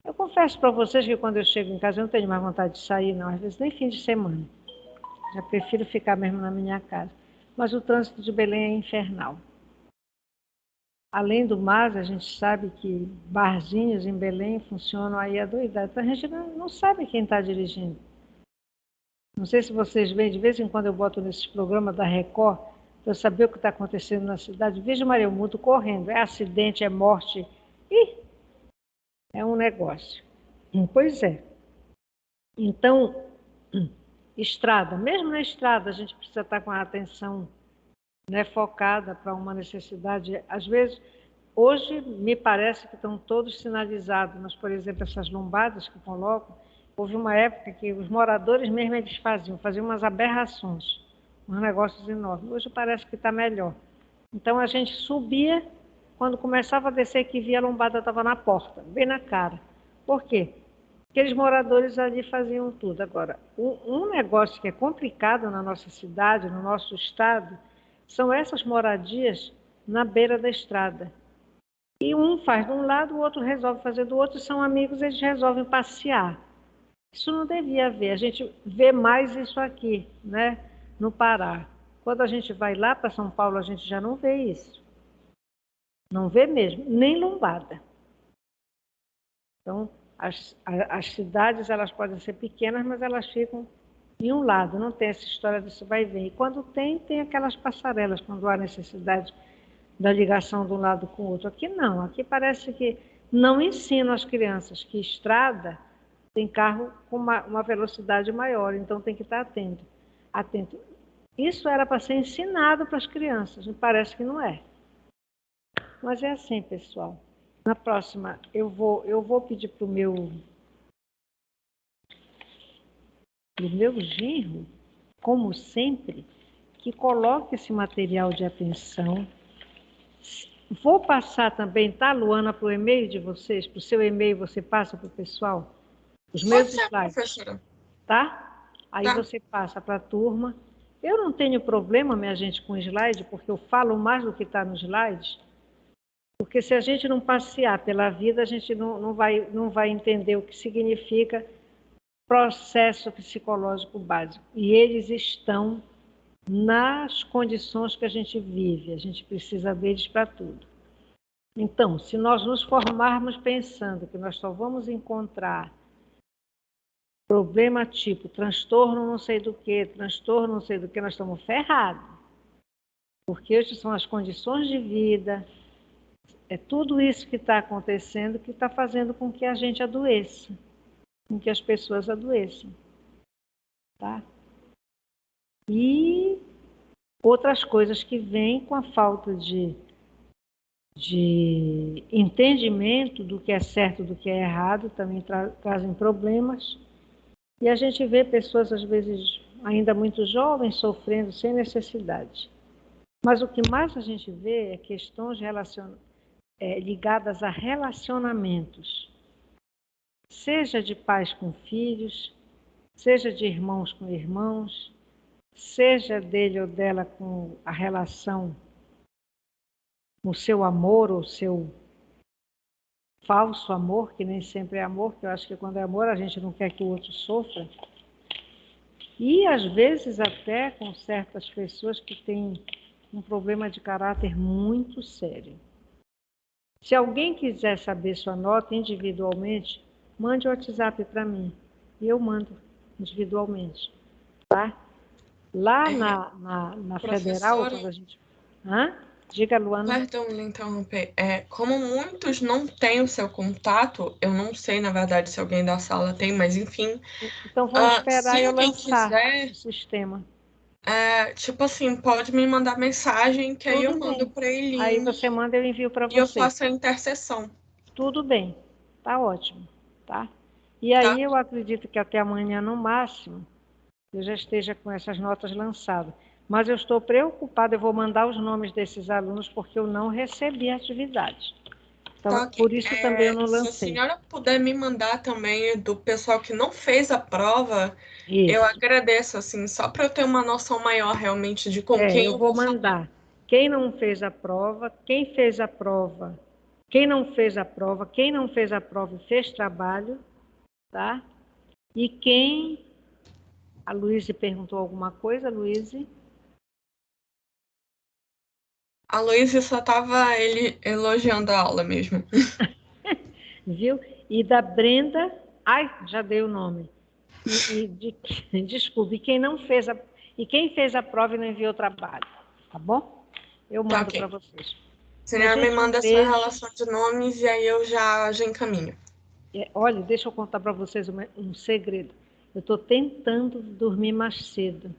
[SPEAKER 1] Eu confesso para vocês que quando eu chego em casa eu não tenho mais vontade de sair, não. Às vezes nem fim de semana. Já prefiro ficar mesmo na minha casa. Mas o trânsito de Belém é infernal. Além do mais, a gente sabe que barzinhos em Belém funcionam aí a doidade. Então a gente não sabe quem está dirigindo. Não sei se vocês veem, de vez em quando eu boto nesses programas da Record, para eu saber o que está acontecendo na cidade. Vejo Maria Mudo correndo. É acidente, é morte. Ih, é um negócio. Pois é. Então, estrada. Mesmo na estrada, a gente precisa estar com a atenção, né, focada para uma necessidade. Às vezes, hoje, me parece que estão todos sinalizados, mas, por exemplo, essas lombadas que colocam, houve uma época que os moradores mesmo eles faziam umas aberrações, uns negócios enormes. Hoje parece que está melhor. Então, a gente subia, quando começava a descer, que via a lombada estava na porta, bem na cara. Por quê? Aqueles moradores ali faziam tudo. Agora, um negócio que é complicado na nossa cidade, no nosso estado, são essas moradias na beira da estrada. E um faz de um lado, o outro resolve fazer do outro, são amigos, eles resolvem passear. Isso não devia haver. A gente vê mais isso aqui, né, no Pará. Quando a gente vai lá para São Paulo, a gente já não vê isso. Não vê mesmo, nem lombada. Então, as cidades elas podem ser pequenas, mas elas ficam em um lado, não tem essa história desse vai e vem. E quando tem aquelas passarelas, quando há necessidade da ligação de um lado com o outro. Aqui não, aqui parece que não ensinam as crianças que estrada tem carro com uma velocidade maior, então tem que estar atento. Isso era para ser ensinado para as crianças, me parece que não é. Mas é assim, pessoal. Na próxima, eu vou pedir para o meu genro, como sempre, que coloque esse material de atenção. Vou passar também, tá, Luana, para o e-mail de vocês, para o seu e-mail você passa para o pessoal, os meus slides,
[SPEAKER 2] professora.
[SPEAKER 1] tá? Aí
[SPEAKER 2] Tá.
[SPEAKER 1] você passa para a turma. Eu não tenho problema, minha gente, com slide, porque eu falo mais do que está nos slides, porque se a gente não passear pela vida, a gente não vai entender o que significa processo psicológico básico. E eles estão nas condições que a gente vive, a gente precisa deles para tudo. Então, se nós nos formarmos pensando que nós só vamos encontrar problema tipo transtorno não sei do que, transtorno não sei do que, nós estamos ferrados. Porque hoje são as condições de vida, é tudo isso que está acontecendo que está fazendo com que a gente adoeça, com que as pessoas adoeçam. Tá? E outras coisas que vêm com a falta de entendimento do que é certo e do que é errado, também trazem problemas. E a gente vê pessoas, às vezes, ainda muito jovens, sofrendo sem necessidade. Mas o que mais a gente vê é questões ligadas a relacionamentos, seja de pais com filhos, seja de irmãos com irmãos, seja dele ou dela com a relação, o seu amor ou o seu falso amor, que nem sempre é amor, que eu acho que quando é amor a gente não quer que o outro sofra. E, às vezes, até com certas pessoas que têm um problema de caráter muito sério. Se alguém quiser saber sua nota individualmente, mande o WhatsApp para mim. E eu mando individualmente. Tá? Lá na Federal, quando a gente... Diga, Luana.
[SPEAKER 2] Perdão me interromper. Como muitos não têm o seu contato, eu não sei, na verdade, se alguém da sala tem, mas enfim.
[SPEAKER 1] Então, vamos esperar
[SPEAKER 2] Se
[SPEAKER 1] eu
[SPEAKER 2] alguém
[SPEAKER 1] lançar
[SPEAKER 2] quiser,
[SPEAKER 1] o sistema.
[SPEAKER 2] tipo assim, pode me mandar mensagem que aí eu
[SPEAKER 1] Tudo
[SPEAKER 2] mando
[SPEAKER 1] bem.
[SPEAKER 2] para ele
[SPEAKER 1] Aí você manda, eu envio para
[SPEAKER 2] e eu
[SPEAKER 1] você.
[SPEAKER 2] faço a intercessão.
[SPEAKER 1] Tudo bem. Tá ótimo. Tá? E
[SPEAKER 2] Tá?
[SPEAKER 1] aí eu acredito que até amanhã, no máximo, eu já esteja com essas notas lançadas. Mas eu estou preocupada, eu vou mandar os nomes desses alunos porque eu não recebi a atividade. Então,
[SPEAKER 2] Tá, ok.
[SPEAKER 1] por isso também eu não
[SPEAKER 2] Se a
[SPEAKER 1] lancei.
[SPEAKER 2] senhora puder me mandar também do pessoal que não fez a prova, eu
[SPEAKER 1] Isso.
[SPEAKER 2] agradeço, assim, só para eu ter uma noção maior realmente de com quem
[SPEAKER 1] Eu
[SPEAKER 2] eu
[SPEAKER 1] vou
[SPEAKER 2] vou falar.
[SPEAKER 1] mandar. Quem não fez a prova, quem fez a prova, quem não fez a prova, quem não fez a prova e fez trabalho, tá? E quem... A Luíse perguntou alguma coisa, Luíse?
[SPEAKER 2] A Luísa só tava elogiando a aula mesmo.
[SPEAKER 1] Viu? E da Brenda, ai, já dei o nome. Desculpe, quem fez a prova e não enviou o trabalho, tá bom? Eu
[SPEAKER 2] Tá,
[SPEAKER 1] mando para
[SPEAKER 2] ok.
[SPEAKER 1] vocês.
[SPEAKER 2] A
[SPEAKER 1] Minha
[SPEAKER 2] senhora me
[SPEAKER 1] gente, um
[SPEAKER 2] manda essa
[SPEAKER 1] beijo.
[SPEAKER 2] relação de nomes e aí eu já encaminho.
[SPEAKER 1] Olha, deixa eu contar para vocês um segredo. Eu estou tentando dormir mais cedo.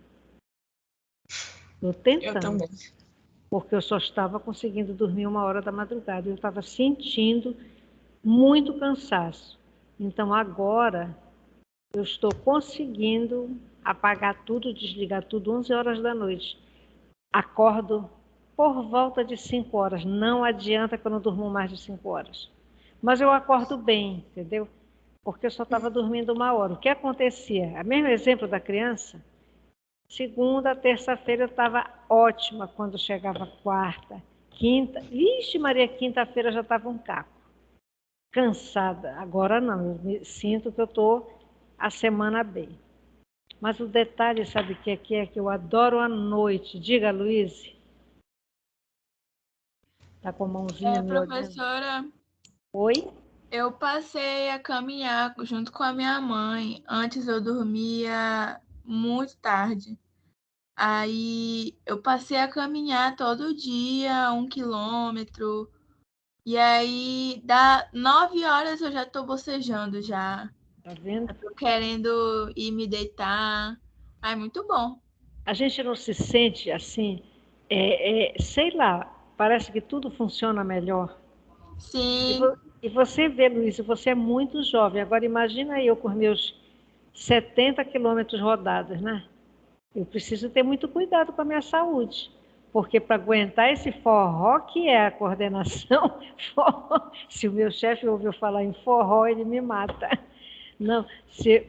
[SPEAKER 1] Estou
[SPEAKER 2] Eu
[SPEAKER 1] tentando,
[SPEAKER 2] também.
[SPEAKER 1] porque eu só estava conseguindo dormir 1h da madrugada. Eu estava sentindo muito cansaço. Então, agora, eu estou conseguindo apagar tudo, desligar tudo 11 horas da noite. Acordo por volta de 5 horas. Não adianta que eu não durmo mais de 5 horas. Mas eu acordo bem, entendeu? Porque eu só estava dormindo 1 hora. O que acontecia? O mesmo exemplo da criança. Segunda, terça-feira eu estava ótima quando chegava quarta. Quinta, vixe Maria, quinta-feira eu já estava um caco. Cansada. Agora não, eu sinto que eu estou a semana bem. Mas o detalhe, sabe o que é que eu adoro a noite. Diga, Luiz. Está com a mãozinha me olhando.
[SPEAKER 5] Professora,
[SPEAKER 1] Oi?
[SPEAKER 5] eu passei a caminhar junto com a minha mãe. Antes eu dormia muito tarde. Aí eu passei a caminhar todo dia, 1 quilômetro. E aí, dá 9 horas eu já tô bocejando já.
[SPEAKER 1] Tá vendo?
[SPEAKER 5] Eu tô querendo ir me deitar. Ai, muito bom.
[SPEAKER 1] A gente não se sente assim, sei lá, parece que tudo funciona melhor.
[SPEAKER 5] Sim,
[SPEAKER 1] E você vê, Luiz, você é muito jovem. Agora imagina eu com meus 70 quilômetros rodados, né? Eu preciso ter muito cuidado com a minha saúde. Porque para aguentar esse forró que é a coordenação, se o meu chefe ouviu falar em forró, ele me mata. Não,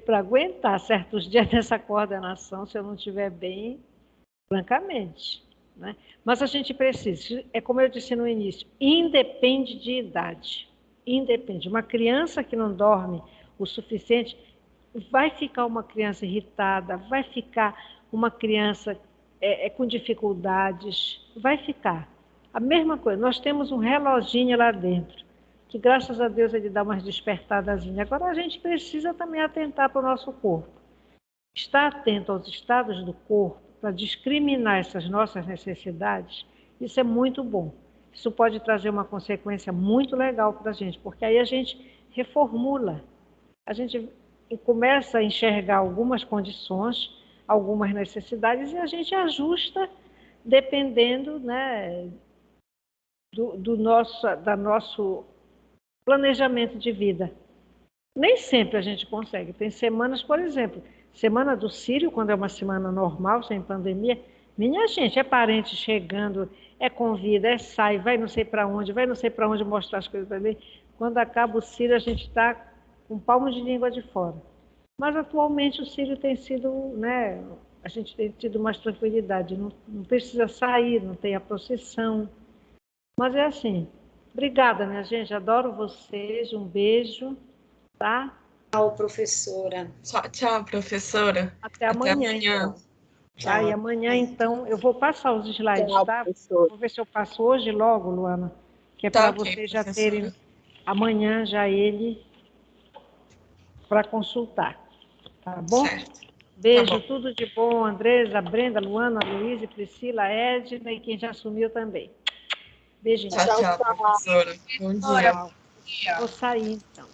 [SPEAKER 1] para aguentar certos dias dessa coordenação, se eu não estiver bem, francamente. Né? Mas a gente precisa, é como eu disse no início, independe de idade. Independe. Uma criança que não dorme o suficiente, vai ficar uma criança irritada, vai ficar uma criança com dificuldades, vai ficar. A mesma coisa, nós temos um reloginho lá dentro, que graças a Deus ele dá umas despertadazinhas. Agora a gente precisa também atentar para o nosso corpo. Estar atento aos estados do corpo para discriminar essas nossas necessidades, isso é muito bom. Isso pode trazer uma consequência muito legal para a gente, porque aí a gente reformula, a gente começa a enxergar algumas condições, algumas necessidades e a gente ajusta dependendo, né, do nosso planejamento de vida. Nem sempre a gente consegue. Tem semanas, por exemplo, semana do Círio, quando é uma semana normal, sem pandemia, minha gente, é parente chegando, é convida, é sai, vai não sei para onde mostrar as coisas para ele. Quando acaba o Círio, a gente está com palmo de língua de fora. Mas atualmente o Círio tem sido, né, a gente tem tido mais tranquilidade, não precisa sair, não tem a procissão. Mas é assim. Obrigada, minha gente, adoro vocês, um beijo, tá?
[SPEAKER 3] Tchau, professora.
[SPEAKER 2] Tchau, professora.
[SPEAKER 1] Até amanhã, então.
[SPEAKER 3] Tchau.
[SPEAKER 1] Tá, e amanhã, então, eu vou passar os slides,
[SPEAKER 4] Tchau,
[SPEAKER 1] tá?
[SPEAKER 4] professora.
[SPEAKER 1] Vou ver se eu passo hoje logo, Luana, que é
[SPEAKER 2] Tá,
[SPEAKER 1] para
[SPEAKER 2] ok,
[SPEAKER 1] vocês já
[SPEAKER 2] professora.
[SPEAKER 1] terem amanhã já ele para consultar, tá bom?
[SPEAKER 2] Certo.
[SPEAKER 1] Beijo,
[SPEAKER 2] Tá bom.
[SPEAKER 1] tudo de bom, Andresa, Brenda, Luana, Luísa, Priscila, Edna e quem já assumiu também. Beijinho.
[SPEAKER 2] Tchau, professora. Bom dia.
[SPEAKER 1] Tchau. Vou sair, então.